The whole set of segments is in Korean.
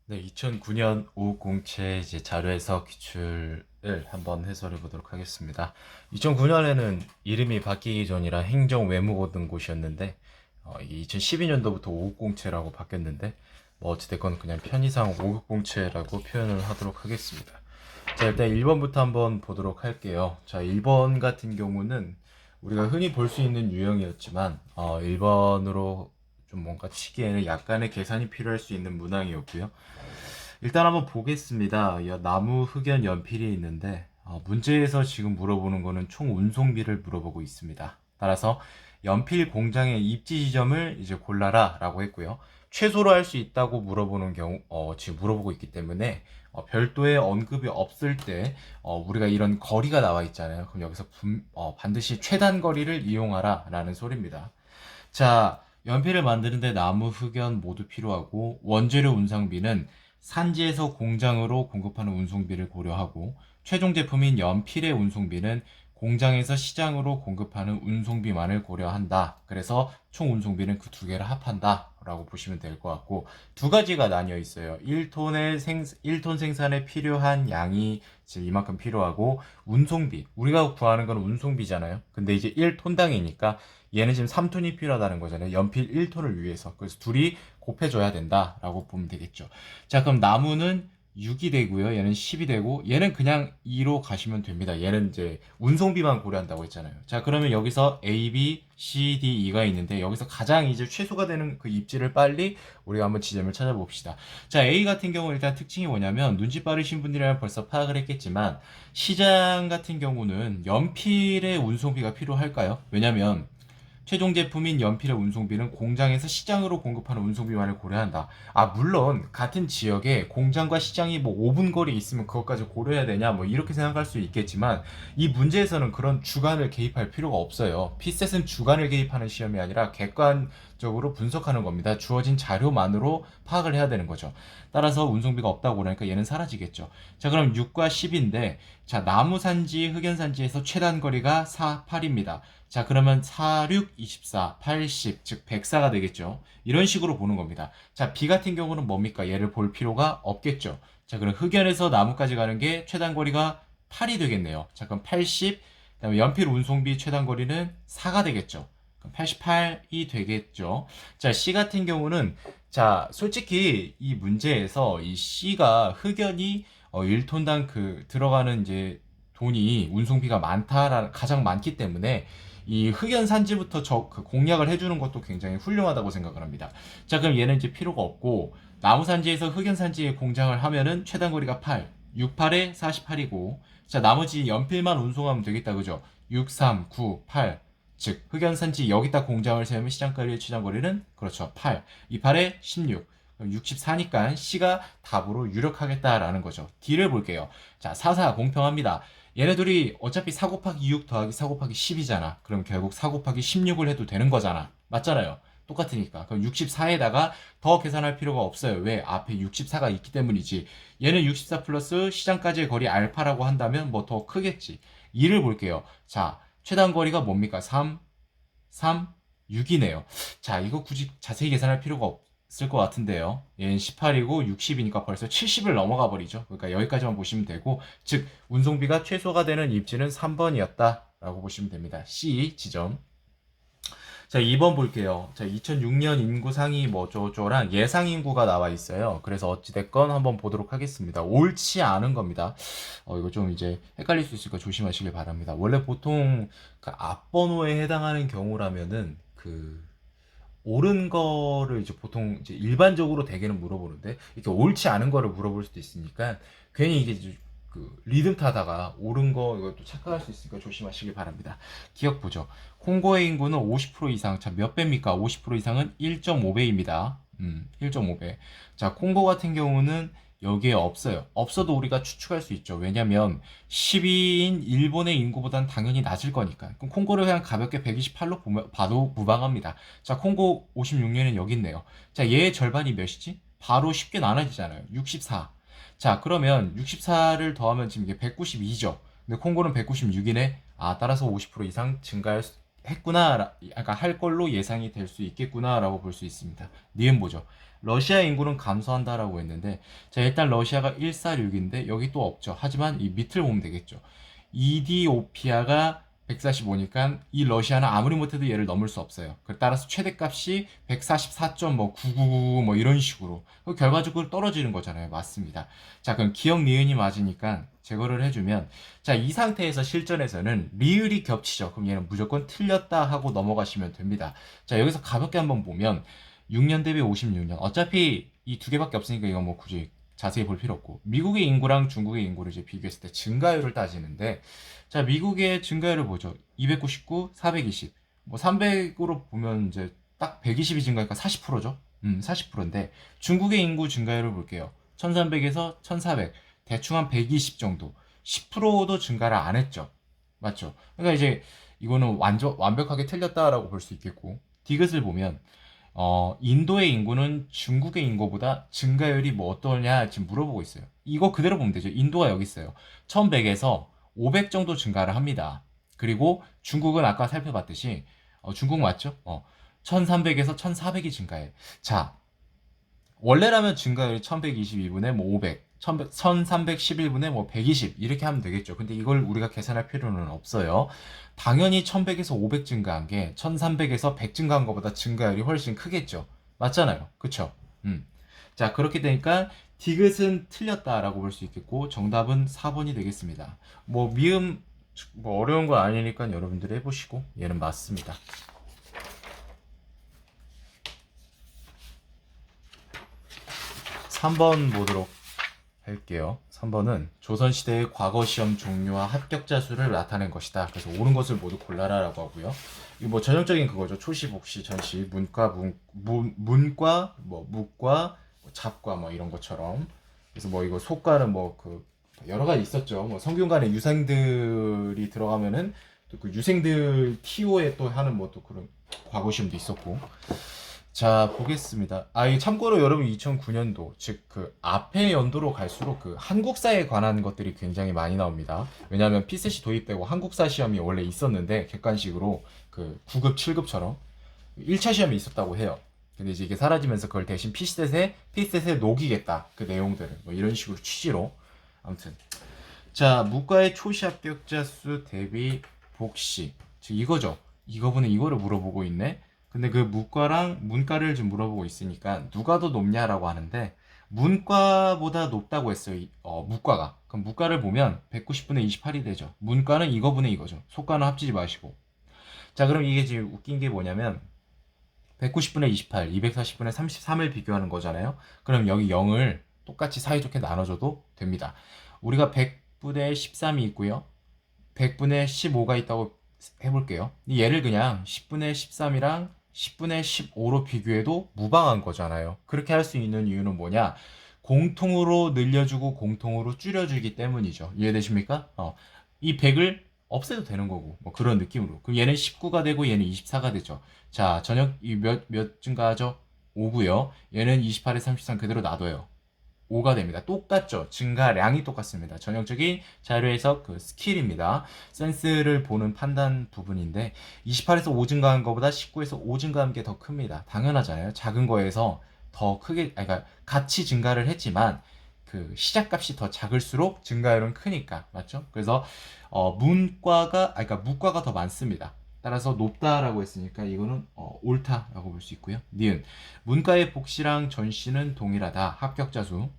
네, 2009년 오공채 이제 자료 해석 기출을 한번 해설해 보도록 하겠습니다. 2009년에는 이름이 바뀌기 전이라 행정외무고등고시였는데 이게 2012년도부터 오공채라고 바뀌었는데 뭐 어찌됐건 그냥 편의상 오공채라고 표현을 하도록 하겠습니다. 자, 일단 1번부터 한번 보도록 할게요. 자, 1번 같은 경우는 우리가 흔히 볼 수 있는 유형이었지만 1번으로 좀 뭔가 치기에는 약간의 계산이 필요할 수 있는 문항이었고요. 일단 한번 보겠습니다. 나무 흑연 연필이 있는데 문제에서 지금 물어보는 거는 총 운송비를 물어보고 있습니다. 따라서 연필 공장의 입지 지점을 이제 골라라 라고 했고요. 최소로 할 수 있다고 물어보는 경우 지금 물어보고 있기 때문에 별도의 언급이 없을 때 우리가 이런 거리가 나와 있잖아요. 그럼 여기서 반드시 최단 거리를 이용하라 라는 소리입니다. 자, 연필을 만드는데 나무, 흑연 모두 필요하고 원재료 운송비는 산지에서 공장으로 공급하는 운송비를 고려하고 최종 제품인 연필의 운송비는 공장에서 시장으로 공급하는 운송비만을 고려한다. 그래서 총 운송비는 그 두 개를 합한다. 라고 보시면 될 것 같고 두 가지가 나뉘어 있어요. 1톤 생산에 필요한 양이 지금 이만큼 필요하고 운송비. 우리가 구하는 건 운송비잖아요. 근데 이제 1톤당이니까 얘는 지금 3톤이 필요하다는 거잖아요. 연필 1톤을 위해서. 그래서 둘이 곱해줘야 된다라고 보면 되겠죠. 자, 그럼 나무는 6이 되고요. 얘는 10이 되고 얘는 그냥 2로 가시면 됩니다. 얘는 이제 운송비만 고려한다고 했잖아요. 자, 그러면 여기서 A, B, C, D, E가 있는데 여기서 가장 이제 최소가 되는 그 입지를 빨리 우리가 한번 지점을 찾아봅시다. 자, A 같은 경우 일단 특징이 뭐냐면 눈치 빠르신 분들이라면 벌써 파악을 했겠지만 시장 같은 경우는 연필의 운송비가 필요할까요? 왜냐면 최종 제품인 연필의 운송비는 공장에서 시장으로 공급하는 운송비만을 고려한다. 물론 같은 지역에 공장과 시장이 뭐 5분 거리에 있으면 그것까지 고려해야 되냐 뭐 이렇게 생각할 수 있겠지만 이 문제에서는 그런 주관을 개입할 필요가 없어요. 피셋은 주관을 개입하는 시험이 아니라 객관적으로 분석하는 겁니다. 주어진 자료만으로 파악을 해야 되는 거죠. 따라서 운송비가 없다고 그러니까 얘는 사라지겠죠. 자, 그럼 6과 10인데 자, 나무 산지, 흑연 산지에서 최단 거리가 4, 8입니다. 자, 그러면 4, 6, 24, 80, 즉 104가 되겠죠. 이런 식으로 보는 겁니다. 자, B 같은 경우는 뭡니까? 얘를 볼 필요가 없겠죠. 자, 그럼 흑연에서 나무까지 가는 게 최단 거리가 8이 되겠네요. 자, 그럼 80, 그다음에 연필 운송비 최단 거리는 4가 되겠죠. 그럼 88이 되겠죠. 자, C 같은 경우는 자, 솔직히 이 문제에서 이 C가 흑연이 1톤당 그 들어가는 이제 돈이 운송비가 많다라 가장 많기 때문에 이 흑연 산지부터 그 공략을 해주는 것도 굉장히 훌륭하다고 생각을 합니다. 자, 그럼 얘는 이제 필요가 없고 나무 산지에서 흑연 산지에 공장을 하면은 최단 거리가 8, 6, 8에 48이고 자, 나머지 연필만 운송하면 되겠다, 그죠? 6, 3, 9, 8. 즉 흑연 산지 여기다 공장을 세우면 시장거리의 최단 거리는 그렇죠, 8, 2, 8에 16. 64니까 C가 답으로 유력하겠다라는 거죠. D를 볼게요. 자, 4, 4 공평합니다. 얘네들이 어차피 4 곱하기 6 더하기 4 곱하기 10이잖아. 그럼 결국 4 곱하기 16을 해도 되는 거잖아. 맞잖아요. 똑같으니까. 그럼 64에다가 더 계산할 필요가 없어요. 왜? 앞에 64가 있기 때문이지. 얘는 64 플러스 시장까지의 거리 알파라고 한다면 뭐 더 크겠지. 2를 볼게요. 자, 최단 거리가 뭡니까? 3, 3, 6이네요. 자, 이거 굳이 자세히 계산할 필요가 없을 것 같은데요. 얘는 18이고 60이니까 벌써 70을 넘어가 버리죠. 그러니까 여기까지만 보시면 되고, 즉 운송비가 최소가 되는 입지는 3번이었다라고 보시면 됩니다. C 지점. 자, 2번 볼게요. 자, 2006년 인구 상위 뭐저저랑 예상 인구가 나와 있어요. 그래서 어찌됐건 한번 보도록 하겠습니다. 옳지 않은 겁니다. 이거 좀 이제 헷갈릴 수 있으니까 조심하시길 바랍니다. 원래 보통 그 앞번호에 해당하는 경우라면은 그 옳은 거를 이제 보통 이제 일반적으로 대개는 물어보는데 이렇게 옳지 않은 거를 물어볼 수도 있으니까 괜히 이게 이제 그 리듬 타다가 옳은 거 이것도 착각할 수 있으니까 조심하시길 바랍니다. 기억 보죠. 콩고의 인구는 50% 이상. 자, 몇 배입니까? 50% 이상은 1.5배입니다. 1.5배. 자, 콩고 같은 경우는 여기에 없어요. 없어도 우리가 추측할 수 있죠. 왜냐면 12인 일본의 인구보단 당연히 낮을 거니까. 그럼 콩고를 그냥 가볍게 128로 봐도 무방합니다. 자, 콩고 56년은 여기 있네요. 자, 얘의 절반이 몇이지? 바로 쉽게 나눠지잖아요. 64. 자, 그러면 64를 더하면 지금 이게 192죠. 근데 콩고는 196이네. 따라서 50% 이상 증가할 했구나, 약간 할 걸로 예상이 될 수 있겠구나라고 볼 수 있습니다. 니은 보죠. 러시아 인구는 감소한다라고 했는데, 자, 일단 러시아가 146인데 여기 또 없죠. 하지만 이 밑을 보면 되겠죠. 이디오피아가 145니까 이 러시아는 아무리 못해도 얘를 넘을 수 없어요. 따라서 최대값이 144.999 뭐 이런 식으로 결과적으로 떨어지는 거잖아요. 맞습니다. 자, 그럼 기억 니은이 맞으니까 제거를 해주면, 자, 이 상태에서 실전에서는 리을이 겹치죠. 그럼 얘는 무조건 틀렸다 하고 넘어가시면 됩니다. 자, 여기서 가볍게 한번 보면 6년 대비 56년, 어차피 이 두 개밖에 없으니까 이거 뭐 굳이 자세히 볼 필요 없고, 미국의 인구랑 중국의 인구를 이제 비교했을 때 증가율을 따지는데, 자, 미국의 증가율을 보죠. 299, 420. 뭐 300으로 보면 이제 딱 120이 증가하니까 40%죠. 40%인데 중국의 인구 증가율을 볼게요. 1300에서 1400. 대충 한 120 정도. 10%도 증가를 안 했죠. 맞죠? 그러니까 이제 이거는 완벽하게 틀렸다라고 볼 수 있겠고, 디귿을 보면 인도의 인구는 중국의 인구보다 증가율이 뭐 어떠냐 지금 물어보고 있어요. 이거 그대로 보면 되죠. 인도가 여기 있어요. 1100에서 500 정도 증가를 합니다. 그리고 중국은 아까 살펴봤듯이 중국 맞죠? 1300에서 1400이 증가해. 자, 원래라면 증가율이 1122분의 뭐 500, 1311분의 뭐 120 이렇게 하면 되겠죠. 근데 이걸 우리가 계산할 필요는 없어요. 당연히 1100에서 500 증가한 게 1300에서 100 증가한 것보다 증가율이 훨씬 크겠죠. 맞잖아요. 그쵸? 자, 그렇게 되니까 디귿은 틀렸다라고 볼 수 있겠고 정답은 4번이 되겠습니다. 뭐 미음 뭐 어려운 거 아니니까 여러분들이 해보시고 얘는 맞습니다. 3번 보도록 할게요. 3번은 조선시대의 과거 시험 종류와 합격자 수를 나타낸 것이다. 그래서 옳은 것을 모두 골라라라고 하고요. 이거 뭐 전형적인 그거죠. 초시, 복시, 전시, 문과, 문과, 뭐 묵과, 뭐 잡과 뭐 이런 것처럼. 그래서 뭐 이거 속과는 뭐 그 여러 가지 있었죠. 뭐 성균관에 유생들이 들어가면은 또 그 유생들 TO에 또 하는 뭐 또 그런 과거 시험도 있었고. 자, 보겠습니다. 이 참고로 여러분 2009년도, 즉 그 앞에 연도로 갈수록 그 한국사에 관한 것들이 굉장히 많이 나옵니다. 왜냐하면 피셋이 도입되고 한국사 시험이 원래 있었는데 객관식으로 그 9급, 7급처럼 1차 시험이 있었다고 해요. 근데 이제 이게 사라지면서 그걸 대신 피셋에 녹이겠다. 그 내용들을 뭐 이런 식으로 취지로. 아무튼 자, 문과의 초시 합격자 수 대비 복시, 즉 이거죠. 이거분은 이거를 물어보고 있네. 근데 그 문과랑 문과를 좀 물어보고 있으니까 누가 더 높냐라고 하는데, 문과보다 높다고 했어요. 문과가. 그럼 문과를 보면 190분의 28이 되죠. 문과는 이거분의 이거죠. 속과는 합치지 마시고. 자, 그럼 이게 지금 웃긴 게 뭐냐면 190분의 28, 240분의 33을 비교하는 거잖아요. 그럼 여기 0을 똑같이 사이좋게 나눠줘도 됩니다. 우리가 100분의 13이 있고요. 100분의 15가 있다고 해볼게요. 얘를 그냥 10분의 13이랑 10분의 15로 비교해도 무방한 거잖아요. 그렇게 할 수 있는 이유는 뭐냐? 공통으로 늘려주고 공통으로 줄여주기 때문이죠. 이해되십니까? 이 100을 없애도 되는 거고, 뭐 그런 느낌으로. 그럼 얘는 19가 되고 얘는 24가 되죠. 자, 몇 증가하죠? 5고요. 얘는 28에 33 그대로 놔둬요. 5가 됩니다. 똑같죠? 증가량이 똑같습니다. 전형적인 자료 해석 그 스킬입니다. 센스를 보는 판단 부분인데 28에서 5 증가한 것보다 19에서 5 증가한 게 더 큽니다. 당연하잖아요. 작은 거에서 더 크게, 그러니까 같이 증가를 했지만 그 시작값이 더 작을수록 증가율은 크니까. 맞죠? 그래서 그러니까 문과가 더 많습니다. 따라서 높다라고 했으니까 이거는 옳다라고 볼 수 있고요. 니은 문과의 복시랑 전시는 동일하다. 합격자 수.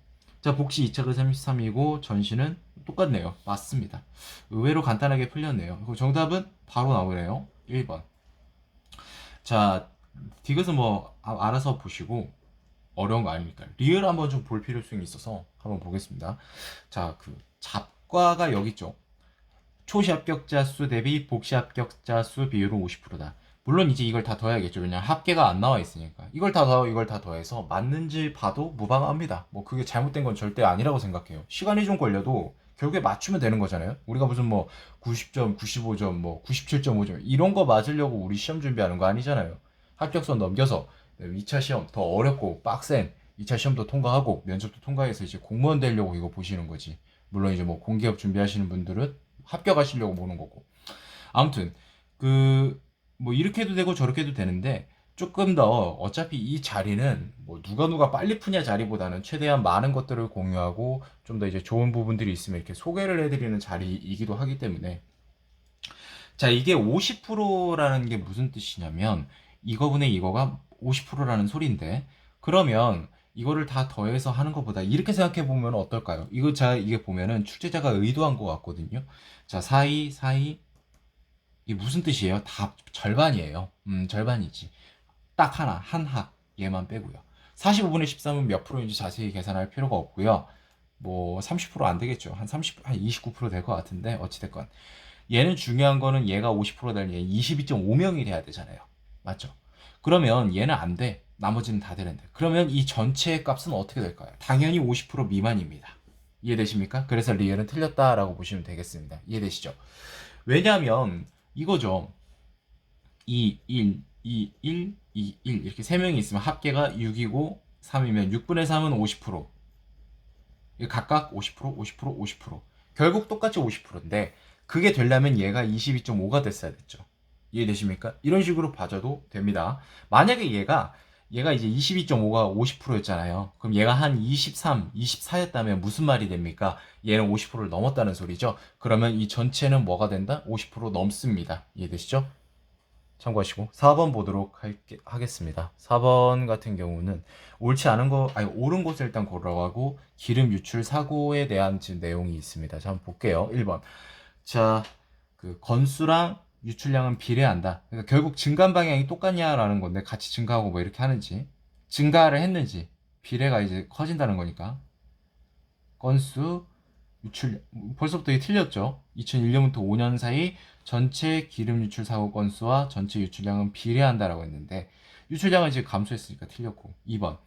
자, 복시 2차가 33이고 전시는 똑같네요. 맞습니다. 의외로 간단하게 풀렸네요. 정답은 바로 나오네요. 1번. 자, 디귿은 뭐 알아서 보시고 어려운 거 아닙니까? 리을 한번 좀 볼 필요성이 있어서 한번 보겠습니다. 자, 그 잡과가 여기 있죠. 초시 합격자 수 대비 복시 합격자 수 비율은 50%다. 물론 이제 이걸 다 더해야겠죠. 왜냐면 합계가 안 나와 있으니까. 이걸 다 더해서 맞는지 봐도 무방합니다. 뭐 그게 잘못된 건 절대 아니라고 생각해요. 시간이 좀 걸려도 결국에 맞추면 되는 거잖아요. 우리가 무슨 뭐 90점, 95점, 뭐 97.5점 이런 거 맞으려고 우리 시험 준비하는 거 아니잖아요. 합격선 넘겨서 2차 시험 더 어렵고 빡센 2차 시험도 통과하고 면접도 통과해서 이제 공무원 되려고 이거 보시는 거지. 물론 이제 뭐 공기업 준비하시는 분들은 합격하시려고 보는 거고. 아무튼 그 뭐 이렇게 해도 되고 저렇게 해도 되는데 조금 더 어차피 이 자리는 뭐 누가 빨리 푸냐 자리보다는 최대한 많은 것들을 공유하고 좀 더 이제 좋은 부분들이 있으면 이렇게 소개를 해드리는 자리이기도 하기 때문에 자, 이게 50%라는 게 무슨 뜻이냐면 이거분의 이거가 50%라는 소리인데 그러면 이거를 다 더해서 하는 것보다 이렇게 생각해 보면 어떨까요? 이거 자 이게 보면은 출제자가 의도한 것 같거든요. 자, 사이 이게 무슨 뜻이에요? 다 절반이에요. 절반이지. 딱 하나, 한 합, 얘만 빼고요. 45분의 13은 몇 프로인지 자세히 계산할 필요가 없고요. 뭐 30%안 되겠죠. 한 30, 한 29%될 것 같은데 어찌됐건 얘는 중요한 거는 얘가 50%될 얘 22.5명이 돼야 되잖아요. 맞죠? 그러면 얘는 안 돼. 나머지는 다 되는데. 그러면 이 전체의 값은 어떻게 될까요? 당연히 50% 미만입니다. 이해되십니까? 그래서 리얼은 틀렸다라고 보시면 되겠습니다. 이해되시죠? 왜냐하면 이거죠. 2, 1, 2, 1, 2, 1 이렇게 3명이 있으면 합계가 6이고 3이면 6분의 3은 50%. 각각 50%, 50%, 50%. 결국 똑같이 50%인데 그게 되려면 얘가 22.5가 됐어야 됐죠. 이해되십니까? 이런 식으로 봐줘도 됩니다. 만약에 얘가 이제 22.5가 50%였잖아요. 그럼 얘가 한 23, 24였다면 무슨 말이 됩니까? 얘는 50%를 넘었다는 소리죠. 그러면 이 전체는 뭐가 된다? 50% 넘습니다. 이해되시죠? 참고하시고 4번 보도록 하겠습니다. 4번 같은 경우는 옳지 않은 거 아니 옳은 곳을 일단 고르라고 하고 기름 유출 사고에 대한 지금 내용이 있습니다. 자, 한번 볼게요. 1번. 자, 그 건수랑 유출량은 비례한다. 그러니까 결국 증가 방향이 똑같냐라는 건데 같이 증가하고 뭐 이렇게 하는지 증가를 했는지 비례가 이제 커진다는 거니까 건수 유출 벌써부터 이게 틀렸죠. 2001년부터 5년 사이 전체 기름 유출 사고 건수와 전체 유출량은 비례한다라고 했는데 유출량은 지금 감소했으니까 틀렸고 2번.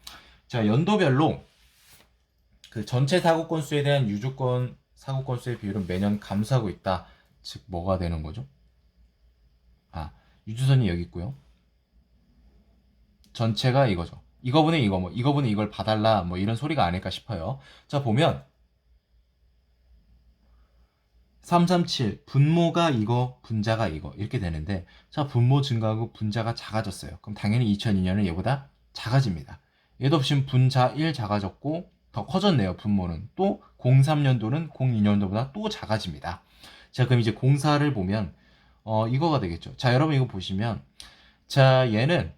자, 연도별로 그 전체 사고 건수에 대한 유조건 사고 건수의 비율은 매년 감소하고 있다. 즉 뭐가 되는 거죠? 아, 유주선이 여기 있고요. 전체가 이거죠. 이거분의 이거 뭐 이거분의 이걸 봐달라 뭐 이런 소리가 아닐까 싶어요. 자, 보면 337 분모가 이거 분자가 이거 이렇게 되는데 자, 분모 증가하고 분자가 작아졌어요. 그럼 당연히 2002년은 얘보다 작아집니다. 얘도 없이 분자 1 작아졌고 더 커졌네요. 분모는 또 03년도는 02년도보다 또 작아집니다. 자, 그럼 이제 공사를 보면 이거가 되겠죠. 자, 여러분 이거 보시면 자, 얘는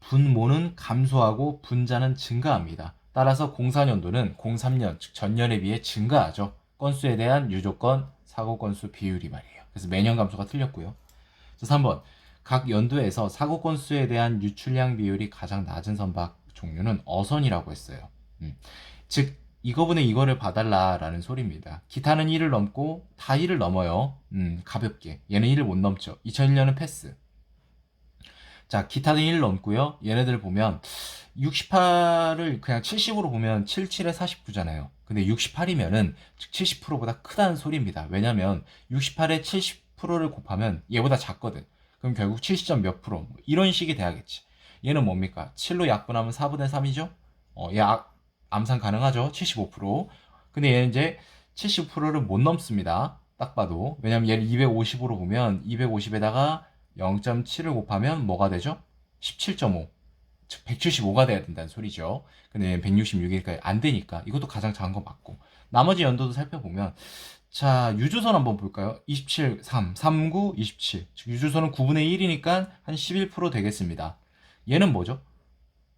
분모는 감소하고 분자는 증가합니다. 따라서 04년도는 03년 즉 전년에 비해 증가하죠. 건수에 대한 유조건 사고 건수 비율이 말이에요. 그래서 매년 감소가 틀렸고요. 3번. 각 연도에서 사고 건수에 대한 유출량 비율이 가장 낮은 선박 종류는 어선이라고 했어요. 즉 이거분의 이거를 봐달라라는 소리입니다. 기타는 1을 넘고 다 1을 넘어요. 가볍게. 얘는 1을 못 넘죠. 2001년은 패스. 자, 기타는 1을 넘고요. 얘네들 보면 68을 그냥 70으로 보면 77에 49잖아요. 근데 68이면은 즉 70%보다 크다는 소리입니다. 왜냐면 68에 70%를 곱하면 얘보다 작거든. 그럼 결국 70점 몇 프로 뭐 이런 식이 돼야겠지. 얘는 뭡니까? 7로 약분하면 4분의 3이죠? 얘 암산 가능하죠? 75%. 근데 얘는 이제 70%를 못 넘습니다. 딱 봐도. 왜냐면 얘를 250으로 보면 250에다가 0.7을 곱하면 뭐가 되죠? 17.5. 즉 175가 돼야 된다는 소리죠. 근데 166이니까 안 되니까 이것도 가장 작은 거 맞고 나머지 연도도 살펴보면 자, 유주선 한번 볼까요? 27, 3, 39, 27. 즉 유주선은 9분의 1이니까 한 11% 되겠습니다. 얘는 뭐죠?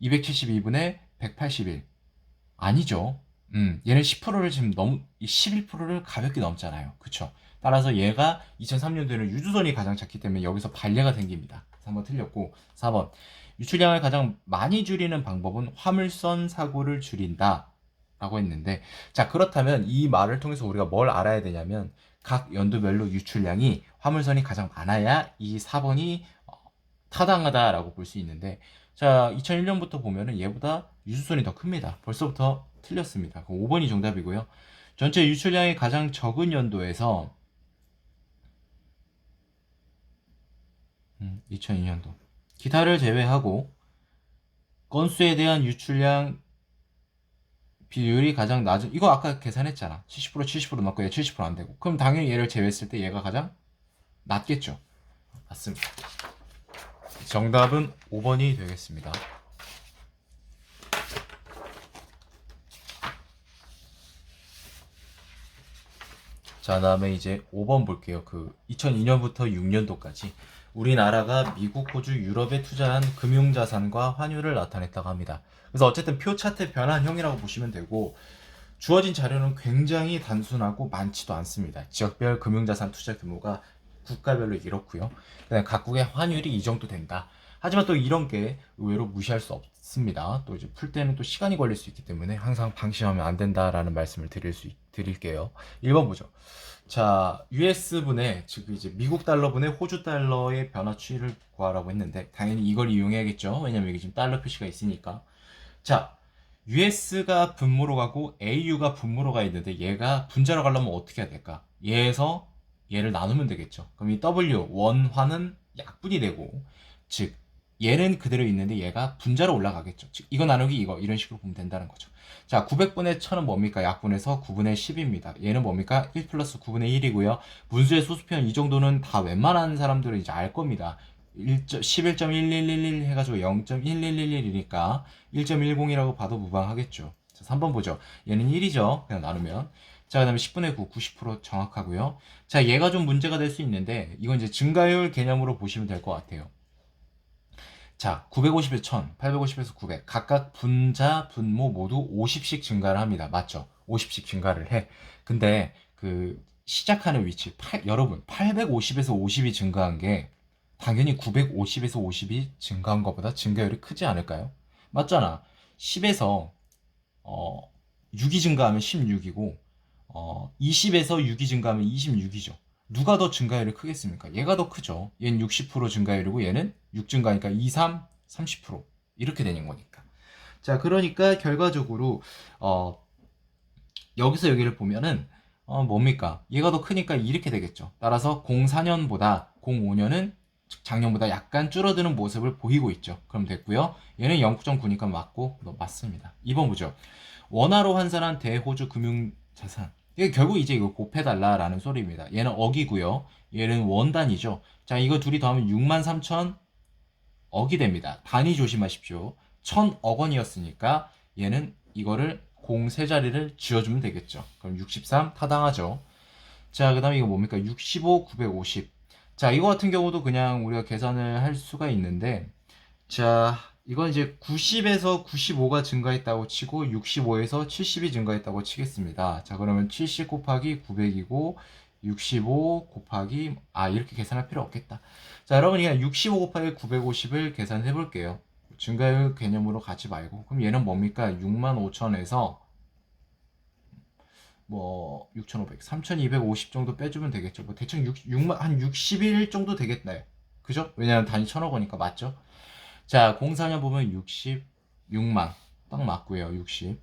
272분의 181. 아니죠. 얘는 10%를 지금 11%를 가볍게 넘잖아요. 그쵸? 따라서 얘가 2003년도에는 유주선이 가장 작기 때문에 여기서 반례가 생깁니다. 3번 틀렸고 4번. 유출량을 가장 많이 줄이는 방법은 화물선 사고를 줄인다 라고 했는데 자, 그렇다면 이 말을 통해서 우리가 뭘 알아야 되냐면 각 연도별로 유출량이 화물선이 가장 많아야 이 4번이 타당하다라고 볼 수 있는데 자, 2001년부터 보면은 얘보다 유주선이 더 큽니다. 벌써부터 틀렸습니다. 5번이 정답이고요. 전체 유출량이 가장 적은 연도에서 2002년도 기타를 제외하고 건수에 대한 유출량 비율이 가장 낮은 이거 아까 계산했잖아. 70% 70% 맞고 얘 70% 안 되고 그럼 당연히 얘를 제외했을 때 얘가 가장 낮겠죠. 맞습니다. 정답은 5번이 되겠습니다. 자, 다음에 이제 5번 볼게요. 그 2002년부터 6년도까지 우리나라가 미국, 호주, 유럽에 투자한 금융자산과 환율을 나타냈다고 합니다. 그래서 어쨌든 표 차트 변환형이라고 보시면 되고, 주어진 자료는 굉장히 단순하고 많지도 않습니다. 지역별 금융자산 투자 규모가 국가별로 이렇고요. 그다음 각국의 환율이 이 정도 된다. 하지만 또 이런 게 의외로 무시할 수 없습니다. 또 이제 풀 때는 또 시간이 걸릴 수 있기 때문에 항상 방심하면 안 된다라는 말씀을 드릴게요. 1번 보죠. 자, US분의, 즉 이제 미국 달러분의 호주 달러의 변화 추이를 구하라고 했는데, 당연히 이걸 이용해야겠죠. 왜냐면 여기 지금 달러 표시가 있으니까. 자, US가 분모로 가고 AU가 분모로 가 있는데, 얘가 분자로 가려면 어떻게 해야 될까? 얘에서 얘를 나누면 되겠죠. 그럼 이 W, 원화는 약분이 되고, 즉 얘는 그대로 있는데 얘가 분자로 올라가겠죠. 즉 이거 나누기 이거, 이런 식으로 보면 된다는 거죠. 자, 900분의 1000은 뭡니까? 약분해서 9분의 10입니다. 얘는 뭡니까? 1 플러스 9분의 1이고요. 분수의 소수편 이 정도는 다 웬만한 사람들은 이제 알 겁니다. 11.1111 해가지고 0.1111이니까 1.10이라고 봐도 무방하겠죠. 자, 3번 보죠. 얘는 1이죠. 그냥 나누면. 자, 그 다음에 10분의 9, 90% 정확하고요. 자, 얘가 좀 문제가 될 수 있는데, 이건 이제 증가율 개념으로 보시면 될 것 같아요. 자, 950에서 1000, 850에서 900. 각각 분자, 분모 모두 50씩 증가를 합니다. 맞죠? 50씩 증가를 해. 근데 그 시작하는 위치, 여러분, 850에서 50이 증가한 게 당연히 950에서 50이 증가한 것보다 증가율이 크지 않을까요? 맞잖아. 10에서 6이 증가하면 16이고 20에서 6이 증가하면 26이죠. 누가 더 증가율이 크겠습니까? 얘가 더 크죠. 얘는 60% 증가율이고 얘는 6 증가니까 2, 3, 30% 이렇게 되는 거니까. 자, 그러니까 결과적으로 여기서 여기를 보면은 뭡니까? 얘가 더 크니까 이렇게 되겠죠. 따라서 04년보다 05년은 작년보다 약간 줄어드는 모습을 보이고 있죠. 그럼 됐고요. 얘는 0.9니까 맞고 맞습니다. 2번 보죠. 원화로 환산한 대호주 금융자산. 이게 결국 이제 이거 곱해달라라는 소리입니다. 얘는 억이고요. 얘는 원단이죠. 자, 이거 둘이 더하면 63,000 억이 됩니다. 단위 조심하십시오. 1000억 원이었으니까 얘는 이거를 공 세 자리를 지어주면 되겠죠. 그럼 63 타당하죠. 자, 그 다음에 이거 뭡니까? 65, 950. 자, 이거 같은 경우도 그냥 우리가 계산을 할 수가 있는데, 자, 이건 이제 90에서 95가 증가했다고 치고 65에서 70이 증가했다고 치겠습니다. 자, 그러면 70 곱하기 900이고 65 곱하기 이렇게 계산할 필요 없겠다. 자, 여러분 그냥 65 곱하기 950을 계산해 볼게요. 증가율 개념으로 가지 말고. 그럼 얘는 뭡니까? 65,000에서 뭐 6,500, 3,250 정도 빼주면 되겠죠. 뭐 대충 6만 한 61 정도 되겠나요? 그죠? 왜냐면 단위 1,000억 원이니까 맞죠? 자, 04년 보면 66만 딱 맞고요. 60.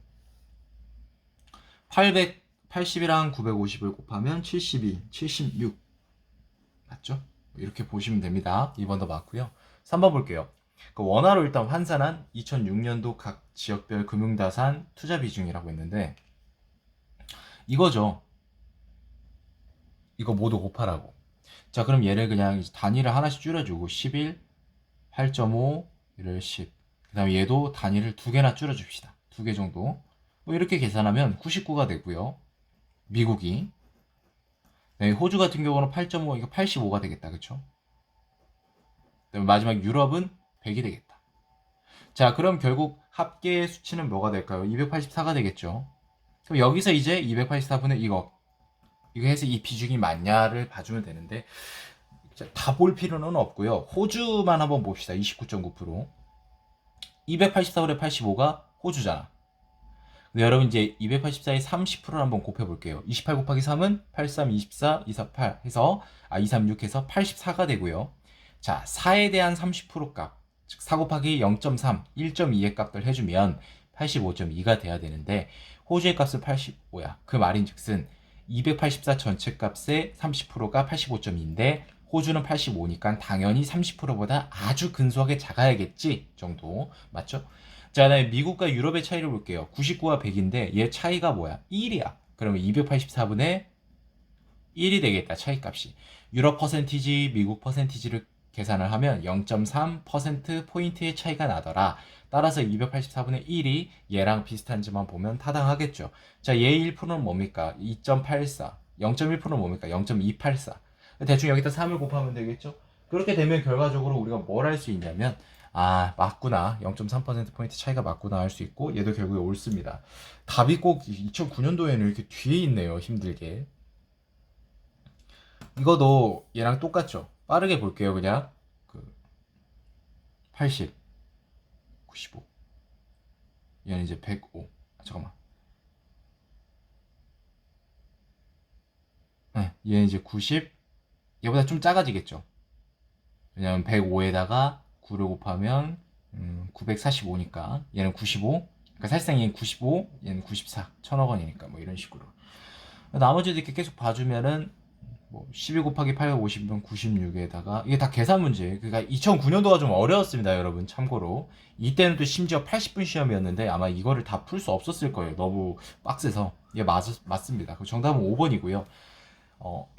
880이랑 950을 곱하면 72, 76 맞죠? 이렇게 보시면 됩니다. 2번도 맞고요. 3번 볼게요. 그 원화로 일단 환산한 2006년도 각 지역별 금융자산 투자 비중이라고 했는데 이거죠. 이거 모두 곱하라고. 자, 그럼 얘를 그냥 단위를 하나씩 줄여주고 11, 8.5, 얘를 10. 그 다음에 얘도 단위를 두 개나 줄여줍시다. 두 개 정도. 뭐 이렇게 계산하면 99가 되고요. 미국이. 네, 호주 같은 경우는 8.5, 이거 85가 되겠다. 그쵸? 그다음에 마지막 유럽은 100이 되겠다. 자, 그럼 결국 합계의 수치는 뭐가 될까요? 284가 되겠죠. 그럼 여기서 이제 284분의 이거 해서 이 비중이 맞냐를 봐주면 되는데 다 볼 필요는 없고요. 호주만 한번 봅시다. 29.9%. 284분의 85가 호주잖아. 근데 여러분 이제 284의 30%를 한번 곱해볼게요. 28 곱하기 3은 83, 24, 248 해서 236 해서 84가 되고요. 자, 4에 대한 30% 값, 즉 4 곱하기 0.3, 1.2의 값들 해주면 85.2가 돼야 되는데 호주의 값은 85야. 그 말인즉슨 284 전체 값의 30%가 85.2인데 호주는 85니까 당연히 30%보다 아주 근소하게 작아야겠지 정도. 맞죠? 자, 그다음에 미국과 유럽의 차이를 볼게요. 99와 100인데 얘 차이가 뭐야? 1이야. 그러면 284분의 1이 되겠다. 차이 값이. 유럽 퍼센티지, 미국 퍼센티지를 계산을 하면 0.3%포인트의 차이가 나더라. 따라서 284분의 1이 얘랑 비슷한지만 보면 타당하겠죠. 자, 얘의 1%는 뭡니까? 2.84. 0.1%는 뭡니까? 0.284. 대충 여기다 3을 곱하면 되겠죠? 그렇게 되면 결과적으로 우리가 뭘 할 수 있냐면, 아, 맞구나. 0.3%포인트 차이가 맞구나 할 수 있고, 얘도 결국에 옳습니다. 답이 꼭 2009년도에는 이렇게 뒤에 있네요. 힘들게. 이거도 얘랑 똑같죠? 빠르게 볼게요, 그냥. 80, 95. 얘는 이제 105. 잠깐만. 네, 얘는 이제 90. 얘보다 좀 작아지겠죠? 왜냐면 105에다가 9를 곱하면 945니까 얘는 95. 그러니까 사실상 얘는 95, 얘는 94. 1000억 원이니까 뭐 이런 식으로. 나머지도 이렇게 계속 봐주면은 뭐 12 곱하기 850이면 96에다가 이게 다 계산 문제. 그러니까 2009년도가 좀 어려웠습니다, 여러분. 참고로 이때는 또 심지어 80분 시험이었는데 아마 이거를 다 풀 수 없었을 거예요. 너무 빡세서. 이게 맞습니다. 그 정답은 5번이고요.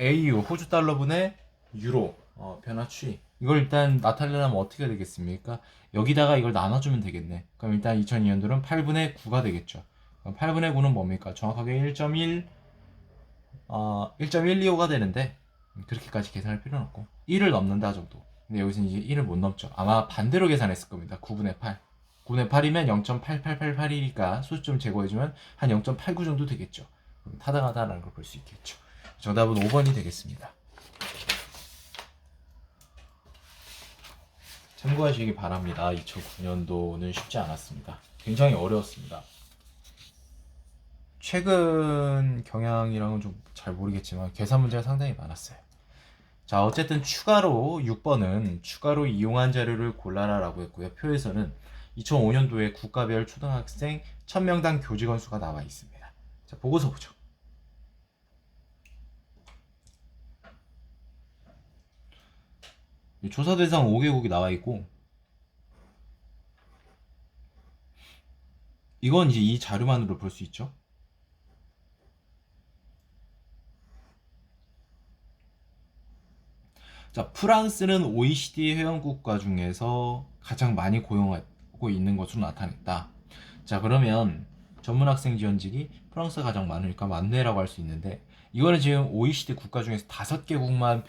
AU 호주 달러분의 유로 변화 추이. 이걸 일단 나타내려면 어떻게 되겠습니까? 여기다가 이걸 나눠주면 되겠네. 그럼 일단 2002년도는 8분의 9가 되겠죠. 그럼 8분의 9는 뭡니까? 정확하게 1.125가 되는데 그렇게까지 계산할 필요는 없고 1을 넘는다 정도. 근데 여기서는 이제 1을 못 넘죠. 아마 반대로 계산했을 겁니다. 9분의 8. 9분의 8이면 0.8888이니까 소수점 제거해주면 한 0.89 정도 되겠죠. 그럼 타당하다는 걸 볼 수 있겠죠. 정답은 5번이 되겠습니다. 참고하시기 바랍니다. 2009년도는 쉽지 않았습니다. 굉장히 어려웠습니다. 최근 경향이랑은 좀 잘 모르겠지만 계산 문제가 상당히 많았어요. 자, 어쨌든 추가로 6번은 추가로 이용한 자료를 골라라 라고 했고요. 표에서는 2005년도에 국가별 초등학생 1000명당 교직원 수가 나와 있습니다. 자, 보고서 보죠. 조사 대상 5개국이 나와 있고, 이건 이제 이 자료만으로 볼 수 있죠. 자, 프랑스는 OECD 회원국가 중에서 가장 많이 고용하고 있는 것으로 나타냈다. 자, 그러면 전문 학생 지원직이 프랑스가 가장 많으니까 맞네라고 할 수 있는데, 이거는 지금 OECD 국가 중에서 5개국만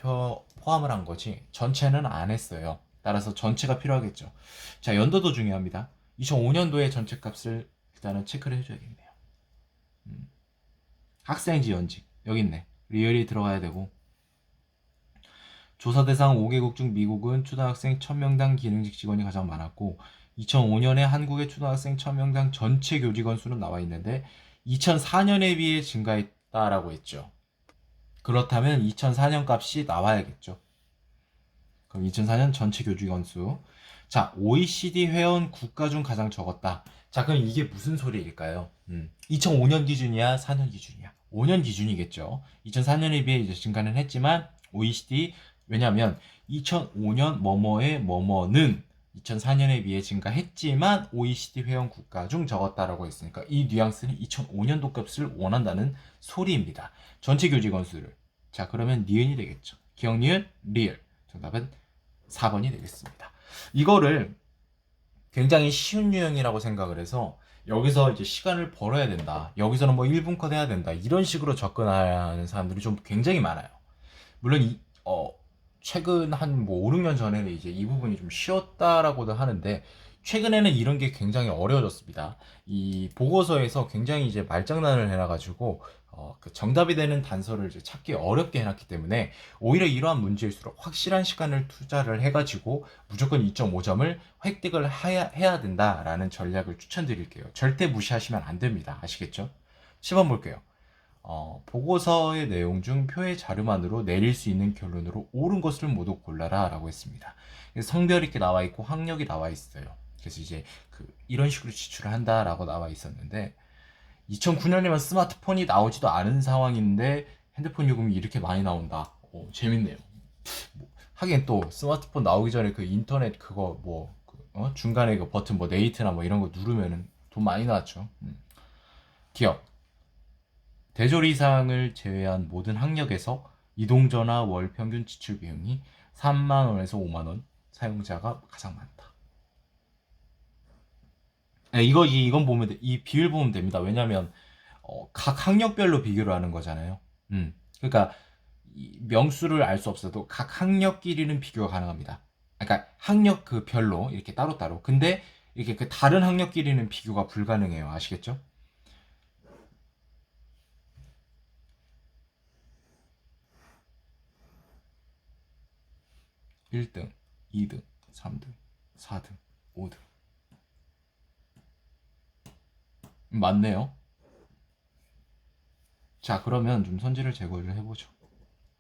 포함을 한 거지 전체는 안 했어요. 따라서 전체가 필요하겠죠. 자, 연도도 중요합니다. 2005년도에 전체 값을 일단은 체크를 해줘야겠네요. 학생 지원직 여기 있네. 리얼이 들어가야 되고, 조사 대상 5개국 중 미국은 초등학생 1000명당 기능직 직원이 가장 많았고, 2005년에 한국의 초등학생 1000명당 전체 교직원 수는 나와 있는데 2004년에 비해 증가했다라고 했죠. 그렇다면 2004년 값이 나와야겠죠. 그럼 2004년 전체 교직원 수. 자, OECD 회원 국가 중 가장 적었다. 자, 그럼 이게 무슨 소리일까요? 2005년 기준이야, 4년 기준이야? 5년 기준이겠죠. 2004년에 비해 이제 증가는 했지만 OECD, 왜냐하면 2005년 뭐뭐의 뭐뭐는 2004년에 비해 증가했지만 OECD 회원 국가 중 적었다라고 했으니까 이 뉘앙스는 2005년도 값을 원한다는 소리입니다. 전체 교직원 수를. 자, 그러면 니은이 되겠죠. 기억 니은 리얼. 정답은 4번이 되겠습니다. 이거를 굉장히 쉬운 유형이라고 생각을 해서 여기서 이제 시간을 벌어야 된다. 여기서는 뭐 1분 컷 해야 된다. 이런 식으로 접근하는 사람들이 좀 굉장히 많아요. 물론 최근 한 뭐 5, 6년 전에는 이제 이 부분이 좀 쉬웠다라고도 하는데 최근에는 이런 게 굉장히 어려워졌습니다. 이 보고서에서 굉장히 이제 말장난을 해놔가지고 그 정답이 되는 단서를 이제 찾기 어렵게 해놨기 때문에 오히려 이러한 문제일수록 확실한 시간을 투자를 해가지고 무조건 2.5점을 획득을 해야 된다라는 전략을 추천드릴게요. 절대 무시하시면 안 됩니다. 아시겠죠? 10번 볼게요. 보고서의 내용 중 표의 자료만으로 내릴 수 있는 결론으로 옳은 것을 모두 골라라 라고 했습니다. 성별이 이렇게 나와 있고 학력이 나와 있어요. 그래서 이제 이런 식으로 지출을 한다라고 나와 있었는데 2009년이면 스마트폰이 나오지도 않은 상황인데 핸드폰 요금이 이렇게 많이 나온다. 재밌네요. 하긴 또 스마트폰 나오기 전에 그 인터넷 그거 중간에 그 버튼 뭐 네이트나 뭐 이런 거 누르면은 돈 많이 나왔죠. 기억. 대졸 이상을 제외한 모든 학력에서 이동전화 월 평균 지출 비용이 3만 원에서 5만 원 사용자가 가장 많다. 네, 이건 보면 이 비율 보면 됩니다. 왜냐하면 각 학력별로 비교를 하는 거잖아요. 그러니까 이 명수를 알 수 없어도 각 학력끼리는 비교가 가능합니다. 그러니까 학력 그 별로 이렇게 따로따로. 근데 이렇게 그 다른 학력끼리는 비교가 불가능해요. 아시겠죠? (1등) (2등) (3등) (4등) (5등) 맞네요. 자, 그러면 좀 선지를 제거를 해보죠.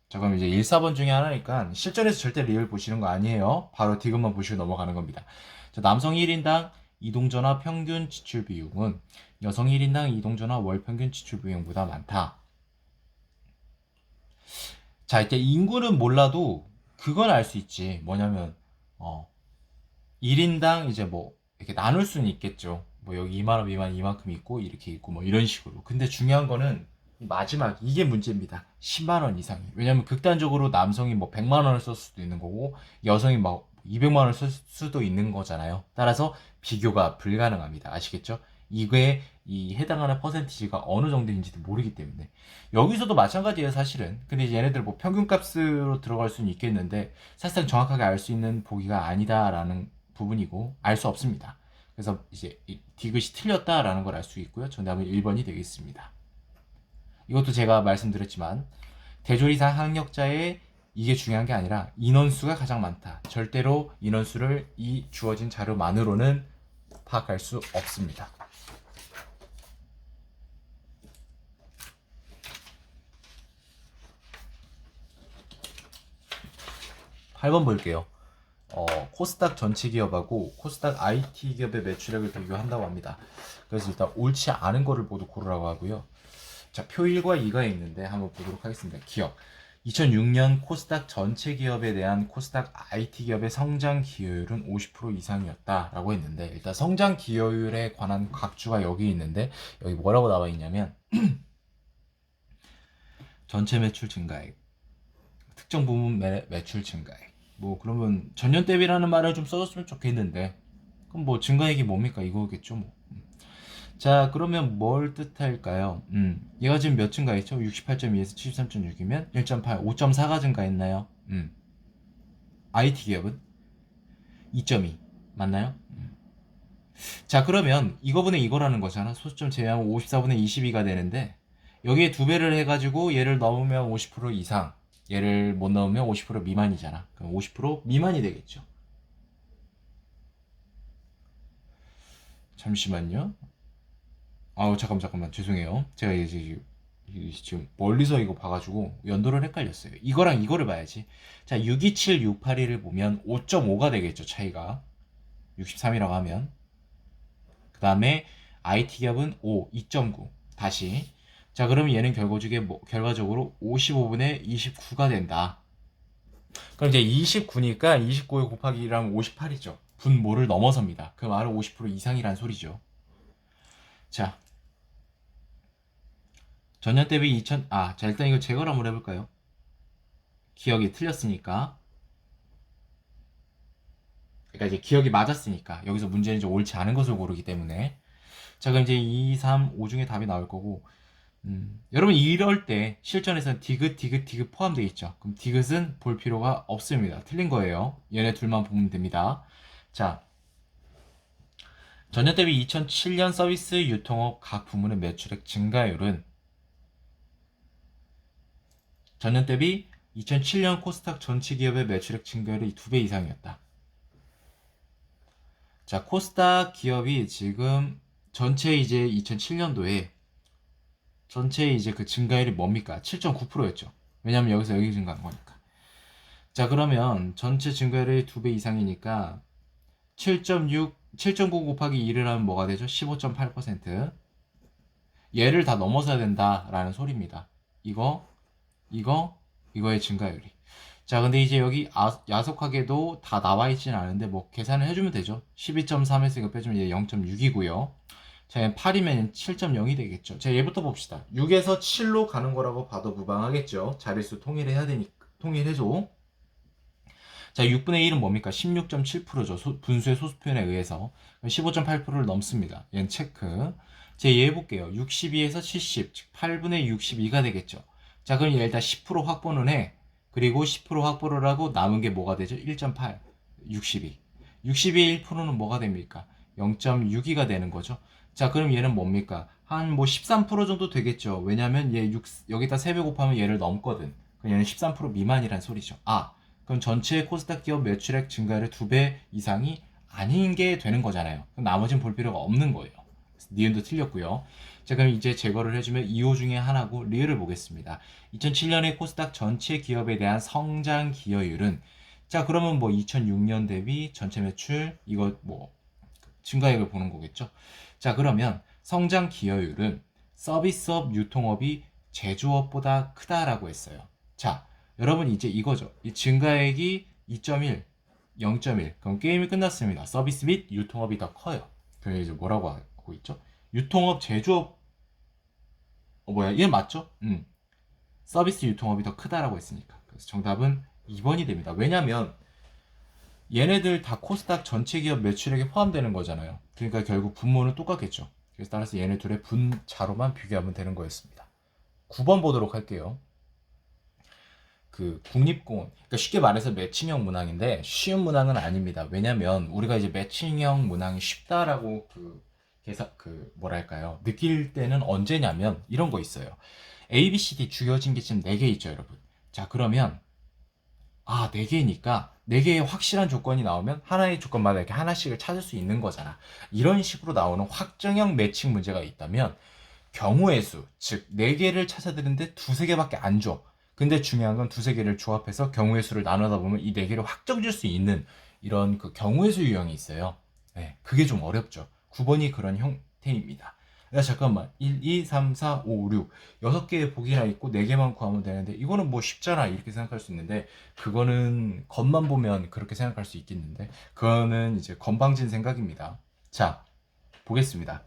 자, 그럼 이제 1, 4번 중에 하나니까 실전에서 절대 리얼 보시는 거 아니에요. 바로 디귿만 보시고 넘어가는 겁니다. 자, 남성 1인당 이동전화 평균 지출 비용은 여성 1인당 이동전화 월 평균 지출 비용보다 많다. 자, 이제 인구는 몰라도 그건 알 수 있지. 뭐냐면 1인당 이제 뭐 이렇게 나눌 수는 있겠죠. 뭐 여기 2만 원 미만 이만큼 있고 이렇게 있고 뭐 이런 식으로. 근데 중요한 거는 마지막 이게 문제입니다. 10만 원 이상이. 왜냐면 극단적으로 남성이 뭐 100만 원을 썼을 수도 있는 거고 여성이 막 200만 원을 쓸 수도 있는 거잖아요. 따라서 비교가 불가능합니다. 아시겠죠? 이게 이 해당하는 퍼센티지가 어느 정도인지도 모르기 때문에 여기서도 마찬가지예요, 사실은. 근데 이제 얘네들 뭐 평균값으로 들어갈 수는 있겠는데 사실상 정확하게 알 수 있는 보기가 아니다라는 부분이고 알 수 없습니다. 그래서 이제 디귿이 틀렸다라는 걸 알 수 있고요. 정답은 1번이 되겠습니다. 이것도 제가 말씀드렸지만 대조리상 학력자의 이게 중요한 게 아니라 인원수가 가장 많다. 절대로 인원수를 이 주어진 자료만으로는 파악할 수 없습니다. 8번 볼게요. 코스닥 전체 기업하고 코스닥 IT 기업의 매출액을 비교한다고 합니다. 그래서 일단 옳지 않은 거를 모두 고르라고 하고요. 자, 표 1과 2가 있는데 한번 보도록 하겠습니다. 기업. 2006년 코스닥 전체 기업에 대한 코스닥 IT 기업의 성장 기여율은 50% 이상이었다라고 했는데 일단 성장 기여율에 관한 각주가 여기 있는데 여기 뭐라고 나와 있냐면 전체 매출 증가액, 특정 부문 매출 증가액. 뭐 그러면 전년 대비라는 말을 좀 써줬으면 좋겠는데 그럼 뭐 증가액이 뭡니까 이거겠죠 뭐. 자, 그러면 뭘 뜻할까요? 얘가 지금 몇 증가했죠? 68.2에서 73.6이면 1.8, 5.4가 증가했나요? IT 기업은 2.2 맞나요? 자, 그러면 이거분의 이거라는 거잖아. 소수점 제외하면 54분의 22가 되는데 여기에 두 배를 해가지고 얘를 넣으면 50% 이상, 얘를 못 넣으면 50% 미만이잖아. 그럼 50% 미만이 되겠죠. 잠시만요. 아우, 잠깐만 죄송해요. 제가 이제 지금 멀리서 이거 봐가지고 연도를 헷갈렸어요. 이거랑 이거를 봐야지. 자, 627, 682를 보면 5.5가 되겠죠, 차이가. 63이라고 하면. 그 다음에 IT 기업은 5, 2.9. 다시. 자, 그러면 얘는 결과적으로 55분의 29가 된다. 그럼 이제 29니까 29에 곱하기 1하면 58이죠. 분모를 넘어섭니다. 그 말은 50% 이상이란 소리죠. 자, 전년 대비 자, 일단 이거 제거를 한번 해볼까요? 기억이 틀렸으니까. 그러니까 이제 기억이 맞았으니까. 여기서 문제는 이제 옳지 않은 것을 고르기 때문에. 자, 그럼 이제 2, 3, 5 중에 답이 나올 거고. 여러분 이럴 때 실전에서는 디귿 포함되어 있죠. 그럼 디귿은 볼 필요가 없습니다. 틀린 거예요. 얘네 둘만 보면 됩니다. 자, 전년 대비 2007년 서비스 유통업 각 부문의 매출액 증가율은 전년 대비 2007년 코스닥 전체 기업의 매출액 증가율이 2배 이상이었다. 자, 코스닥 기업이 지금 전체 이제 2007년도에 전체 이제 그 증가율이 뭡니까? 7.9%였죠. 왜냐면 여기서 여기 증가한 거니까. 자, 그러면 전체 증가율이 2배 이상이니까 7.9 곱하기 2를 하면 뭐가 되죠? 15.8%. 얘를 다 넘어서야 된다라는 소리입니다. 이거의 증가율이. 자, 근데 이제 여기 야속하게도 다 나와 있지는 않은데 뭐 계산을 해주면 되죠. 12.3에서 이거 빼주면 얘 0.6이고요. 자, 8이면 7.0이 되겠죠. 자, 얘부터 봅시다. 6에서 7로 가는 거라고 봐도 무방하겠죠. 자릿수 통일해야 되니까 통일해줘. 자, 6분의 1은 뭡니까? 16.7%죠. 분수의 소수 표현에 의해서. 15.8%를 넘습니다. 얘는 체크. 제 예해볼게요. 62에서 70, 즉 8분의 62가 되겠죠. 자, 그럼 얘 일단 10% 확보는 해. 그리고 10% 확보를 하고 남은 게 뭐가 되죠? 1.8, 62. 62의 1%는 뭐가 됩니까? 0.62가 되는 거죠. 자, 그럼 얘는 뭡니까? 한 뭐 13% 정도 되겠죠. 왜냐면 얘 여기다 3배 곱하면 얘를 넘거든. 그럼 얘는 13% 미만이란 소리죠. 아, 그럼 전체 코스닥 기업 매출액 증가율의 2배 이상이 아닌 게 되는 거잖아요. 그럼 나머지는 볼 필요가 없는 거예요. 니은도 틀렸고요. 자, 그럼 이제 제거를 해주면 2호 중에 하나고 리을을 보겠습니다. 2007년에 코스닥 전체 기업에 대한 성장 기여율은, 자, 그러면 뭐 2006년 대비 전체 매출 이거 뭐 증가액을 보는 거겠죠. 자, 그러면 성장 기여율은 서비스업, 유통업이 제조업보다 크다라고 했어요. 자, 여러분 이제 이거죠. 이 증가액이 2.1, 0.1. 그럼 게임이 끝났습니다. 서비스 및 유통업이 더 커요. 그래서 이제 뭐라고 하고 있죠? 유통업, 제조업, 얘 맞죠? 서비스 유통업이 더 크다라고 했으니까. 그래서 정답은 2번이 됩니다. 왜냐면 얘네들 다 코스닥 전체 기업 매출액에 포함되는 거잖아요. 그러니까 결국 분모는 똑같겠죠. 그래서 따라서 얘네 둘의 분자로만 비교하면 되는 거였습니다. 9번 보도록 할게요. 그 국립공원, 그러니까 쉽게 말해서 매칭형 문항인데 쉬운 문항은 아닙니다. 왜냐면 우리가 이제 매칭형 문항이 쉽다라고 뭐랄까요, 느낄 때는 언제냐면 이런 거 있어요. A, B, C, D 주어진 게 지금 4개 있죠, 여러분. 자, 그러면 4개니까 4개의 확실한 조건이 나오면 하나의 조건마다 이렇게 하나씩을 찾을 수 있는 거잖아. 이런 식으로 나오는 확정형 매칭 문제가 있다면 경우의 수, 즉 4개를 찾아드는데 2-3개밖에 안 줘. 근데 중요한 건 2-3개를 조합해서 경우의 수를 나누다 보면 이 4개를 확정 줄 수 있는 이런 그 경우의 수 유형이 있어요. 네, 그게 좀 어렵죠. 9번이 그런 형태입니다. 야, 잠깐만. 1, 2, 3, 4, 5, 6. 6개의 보기나 있고 4개만 구하면 되는데 이거는 뭐 쉽잖아. 이렇게 생각할 수 있는데 그거는 겉만 보면 그렇게 생각할 수 있겠는데 그거는 이제 건방진 생각입니다. 자, 보겠습니다.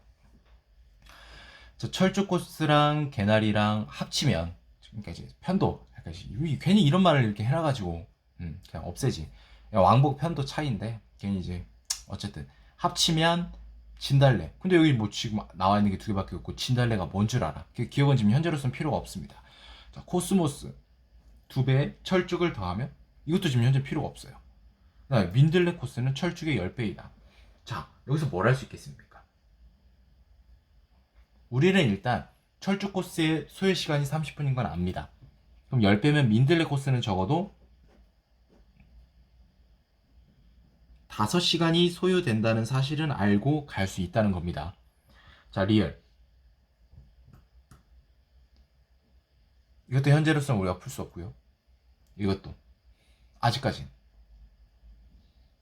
저 철쭉 코스랑 개나리랑 합치면, 그러니까 이제 편도, 약간 괜히 이런 말을 이렇게 해놔가지고 그냥 없애지. 왕복 편도 차이인데 괜히 이제 어쨌든 합치면 진달래. 근데 여기 뭐 지금 나와 있는 게 2개밖에 없고 진달래가 뭔 줄 알아? 기억은 지금 현재로서는 필요가 없습니다. 자, 코스모스 2배 철쭉을 더하면 이것도 지금 현재 필요가 없어요. 그다음에 민들레 코스는 철쭉의 10배이다. 자, 여기서 뭘 할 수 있겠습니까? 우리는 일단 철쭉 코스의 소요 시간이 30분인 건 압니다. 그럼 10배면 민들레 코스는 적어도 5시간이 소요된다는 사실은 알고 갈 수 있다는 겁니다. 자, 리얼. 이것도 현재로서는 우리가 풀 수 없고요. 이것도 아직까진.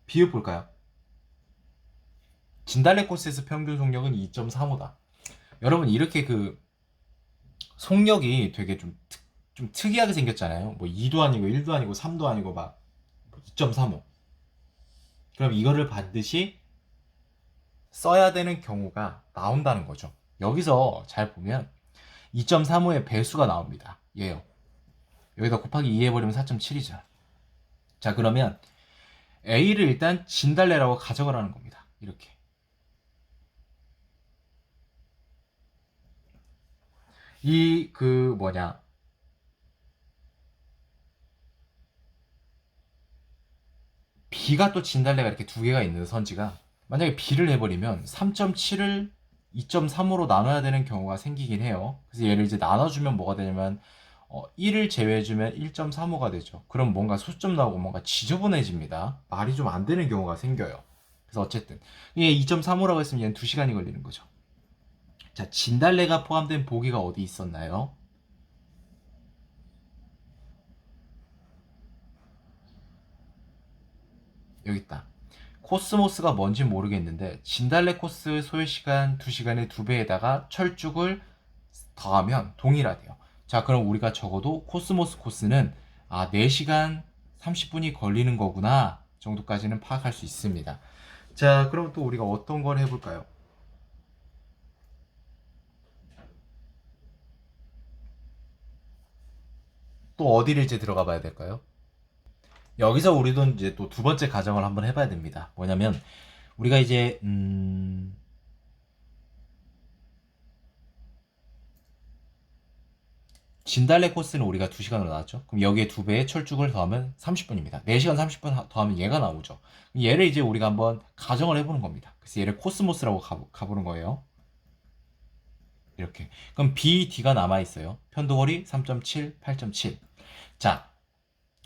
비읍 볼까요? 진달래 코스에서 평균 속력은 2.35다. 여러분 이렇게 그 속력이 되게 좀 특이하게 생겼잖아요. 뭐 2도 아니고 1도 아니고 3도 아니고 막 2.35. 그럼 이거를 반드시 써야 되는 경우가 나온다는 거죠. 여기서 잘 보면 2.35의 배수가 나옵니다. 얘요. 여기다 곱하기 2 해버리면 4.7이죠. 자, 그러면 A를 일단 진달래라고 가정을 하는 겁니다. 이렇게. B가 또 진달래가 이렇게 2개가 있는 선지가 만약에 B를 해버리면 3.7을 2.3으로 나눠야 되는 경우가 생기긴 해요. 그래서 얘를 이제 나눠주면 뭐가 되냐면 1을 제외해주면 1.35가 되죠. 그럼 뭔가 소점 나오고 뭔가 지저분해집니다. 말이 좀 안 되는 경우가 생겨요. 그래서 어쨌든 이게 2.35라고 했으면 얘는 2시간이 걸리는 거죠. 자, 진달래가 포함된 보기가 어디 있었나요? 여기 있다. 코스모스가 뭔지 모르겠는데 진달래 코스 소요시간 2시간의 2배에다가 철쭉을 더하면 동일하대요. 자, 그럼 우리가 적어도 코스모스 코스는 4시간 30분이 걸리는 거구나 정도까지는 파악할 수 있습니다. 자, 그럼 또 우리가 어떤 걸 해볼까요? 또 어디를 이제 들어가 봐야 될까요? 여기서 우리도 이제 또 두 번째 가정을 한번 해봐야 됩니다. 뭐냐면 우리가 이제 진달래 코스는 우리가 2시간으로 나왔죠. 그럼 여기에 2배의 철쭉을 더하면 30분입니다. 4시간 30분 더하면 얘가 나오죠. 얘를 이제 우리가 한번 가정을 해보는 겁니다. 그래서 얘를 코스모스라고 가보는 거예요. 이렇게. 그럼 BD가 남아있어요. 편도거리 3.7, 8.7. 자,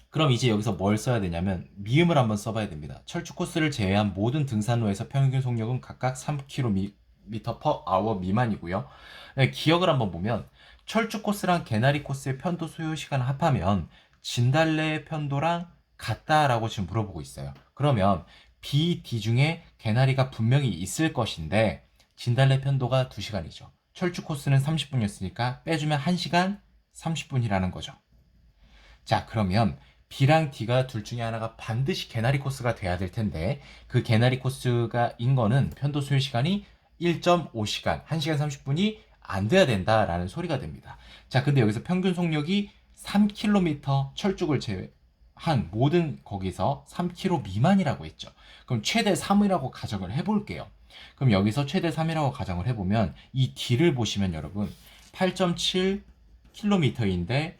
그럼 이제 여기서 뭘 써야 되냐면 미음을 한번 써봐야 됩니다. 철쭉 코스를 제외한 모든 등산로에서 평균 속력은 각각 3km/h 미만이고요. 네, 기억을 한번 보면 철쭉 코스랑 개나리 코스의 편도 소요 시간을 합하면 진달래의 편도랑 같다라고 지금 물어보고 있어요. 그러면 B, D 중에 개나리가 분명히 있을 것인데 진달래 편도가 2시간이죠. 철쭉 코스는 30분이었으니까 빼주면 1시간 30분이라는 거죠. 자, 그러면 B랑 D가 둘 중에 하나가 반드시 개나리 코스가 돼야 될 텐데 그 개나리 코스가 인 거는 편도 소요 시간이 1.5시간, 1시간 30분이 안 돼야 된다라는 소리가 됩니다. 자, 근데 여기서 평균 속력이 3km 철쭉을 제외한 모든 거기서 3km 미만이라고 했죠. 그럼 최대 3이라고 가정을 해볼게요. 그럼 여기서 최대 3이라고 가정을 해보면 이 D를 보시면 여러분 8.7km인데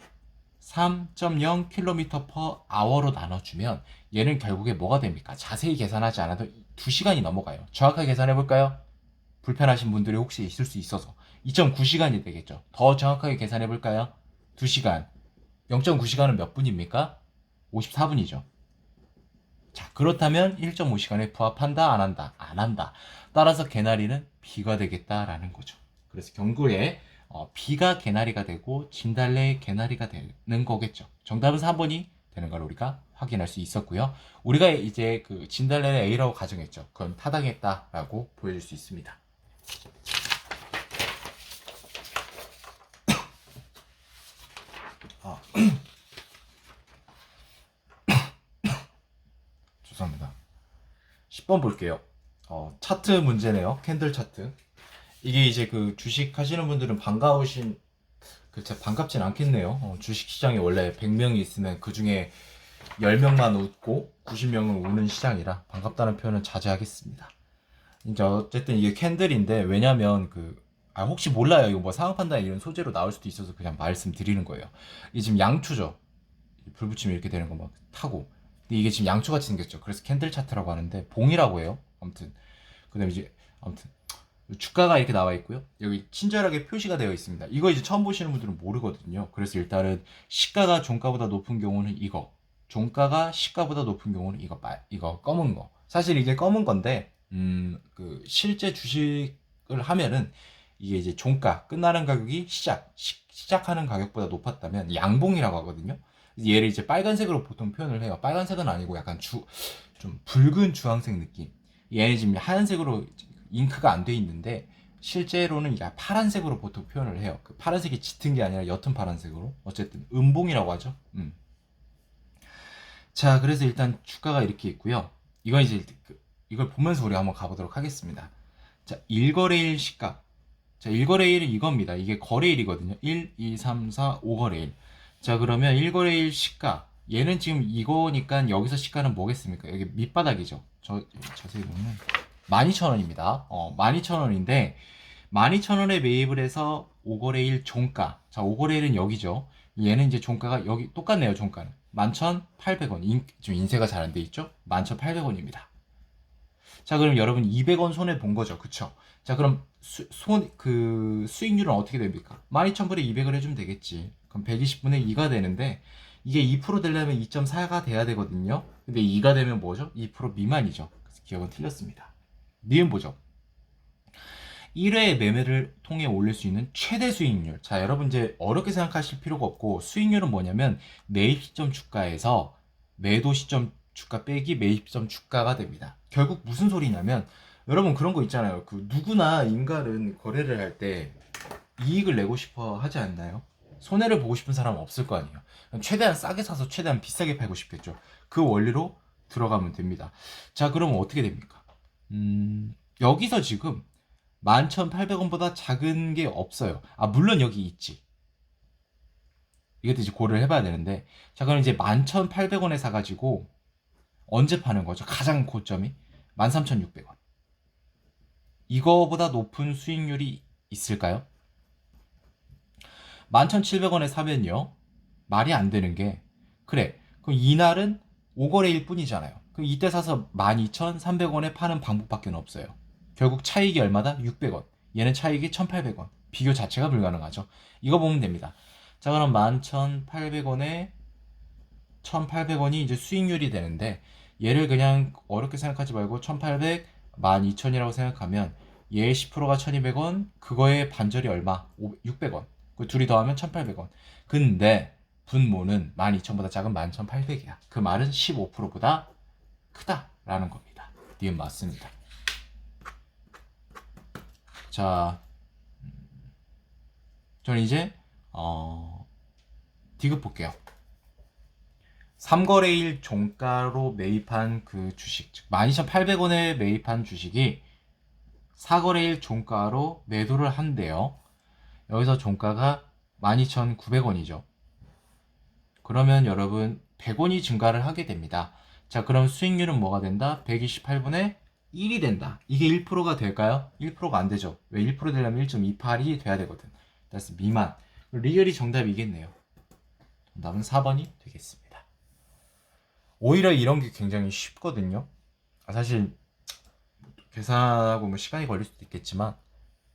3.0km/h로 나눠주면 얘는 결국에 뭐가 됩니까? 자세히 계산하지 않아도 2시간이 넘어가요. 정확하게 계산해 볼까요? 불편하신 분들이 혹시 있을 수 있어서 2.9시간이 되겠죠. 더 정확하게 계산해 볼까요? 2시간. 0.9시간은 몇 분입니까? 54분이죠. 자, 그렇다면 1.5시간에 부합한다, 안 한다? 안 한다. 따라서 개나리는 B가 되겠다라는 거죠. 그래서 경고에 B가 개나리가 되고 진달래 개나리가 되는 거겠죠. 정답은 4번이 되는 걸 우리가 확인할 수 있었고요. 우리가 이제 그 진달래를 A라고 가정했죠. 그건 타당했다라고 보여줄 수 있습니다. 죄송합니다. 10번 볼게요. 차트 문제네요. 캔들 차트. 이게 이제 그 주식 하시는 분들은 반가우신, 반갑진 않겠네요. 주식 시장에 원래 100명이 있으면 그 중에 10명만 웃고 90명은 우는 시장이라 반갑다는 표현은 자제하겠습니다. 이제 어쨌든 이게 캔들인데, 왜냐면 혹시 몰라요. 이거 뭐 상황 판단 이런 소재로 나올 수도 있어서 그냥 말씀드리는 거예요. 이게 지금 양초죠. 불 붙이면 이렇게 되는 거 막 타고. 근데 이게 지금 양초같이 생겼죠. 그래서 캔들 차트라고 하는데 봉이라고 해요. 아무튼. 그 다음에 이제 아무튼 주가가 이렇게 나와 있고요. 여기 친절하게 표시가 되어 있습니다. 이거 이제 처음 보시는 분들은 모르거든요. 그래서 일단은 시가가 종가보다 높은 경우는 이거, 종가가 시가보다 높은 경우는 이거 검은 거. 사실 이게 검은 건데, 실제 주식을 하면은 이게 이제 종가 끝나는 가격이 시작하는 가격보다 높았다면 양봉이라고 하거든요. 얘를 이제 빨간색으로 보통 표현을 해요. 빨간색은 아니고 약간 좀 붉은 주황색 느낌. 얘는 지금 하얀색으로 잉크가 안 돼 있는데 실제로는 파란색으로 보통 표현을 해요. 그 파란색이 짙은 게 아니라 옅은 파란색으로. 어쨌든 음봉이라고 하죠. 자, 그래서 일단 주가가 이렇게 있고요. 이건 이제 이걸 보면서 우리가 한번 가보도록 하겠습니다. 자, 1거래일 시가. 자, 1거래일은 이겁니다. 이게 거래일이거든요. 1, 2, 3, 4, 5거래일. 자, 그러면 1거래일 시가. 얘는 지금 이거니까 여기서 시가는 뭐겠습니까? 여기 밑바닥이죠. 자세히 보면 12,000원입니다. 12,000원인데 12,000원에 매입을 해서 5거래일 종가. 자, 5거래일은 여기죠. 얘는 이제 종가가 여기 똑같네요. 종가는 11,800원. 지금 인쇄가 잘 안 돼 있죠? 11,800원입니다. 자, 그럼 여러분 200원 손해 본 거죠. 그쵸? 자, 그럼 수익률은 어떻게 됩니까? 12,000불에 200을 해주면 되겠지. 그럼 120분의 2가 되는데 이게 2% 되려면 2.4가 돼야 되거든요. 근데 2가 되면 뭐죠? 2% 미만이죠. 그래서 기억은 틀렸습니다. 니은 보죠. 1회 매매를 통해 올릴 수 있는 최대 수익률. 자, 여러분 이제 어렵게 생각하실 필요가 없고 수익률은 뭐냐면 매입 시점 주가에서 매도 시점 주가 빼기 매입 시점 주가가 됩니다. 결국 무슨 소리냐면 여러분 그런 거 있잖아요. 누구나 인간은 거래를 할 때 이익을 내고 싶어 하지 않나요? 손해를 보고 싶은 사람은 없을 거 아니에요. 최대한 싸게 사서 최대한 비싸게 팔고 싶겠죠. 그 원리로 들어가면 됩니다. 자, 그러면 어떻게 됩니까? 여기서 지금 11,800원보다 작은 게 없어요. 물론 여기 있지. 이것도 이제 고려를 해봐야 되는데, 자, 그럼 이제 11,800원에 사가지고 언제 파는 거죠? 가장 고점이 13,600원. 이거보다 높은 수익률이 있을까요? 11,700원에 사면요, 말이 안 되는 게, 그래, 그럼 이날은 5거래일 뿐이잖아요. 그럼 이때 사서 12,300원에 파는 방법밖에 없어요. 결국 차익이 얼마다? 600원. 얘는 차익이 1,800원. 비교 자체가 불가능하죠. 이거 보면 됩니다. 자, 그럼 11,800원에 1,800원이 이제 수익률이 되는데, 얘를 그냥 어렵게 생각하지 말고 1,800, 12,000이라고 생각하면 얘의 10%가 1,200원, 그거의 반절이 얼마? 600원. 그 둘이 더하면 1,800원. 근데 분모는 12,000보다 작은 11,800이야. 그 말은 15%보다 크다라는 겁니다. 니은 맞습니다. 자, 저는 이제 디귿 볼게요. 3거래일 종가로 매입한 그 주식, 즉 12,800원에 매입한 주식이 4거래일 종가로 매도를 한대요. 여기서 종가가 12,900원이죠. 그러면 여러분 100원이 증가를 하게 됩니다. 자, 그럼 수익률은 뭐가 된다? 128분의 1이 된다. 이게 1%가 될까요? 1%가 안 되죠. 왜 1% 되려면 1.28이 돼야 되거든. 그래서 미만. 리얼이 정답이겠네요. 정답은 4번이 되겠습니다. 오히려 이런 게 굉장히 쉽거든요. 사실 계산하고 뭐 시간이 걸릴 수도 있겠지만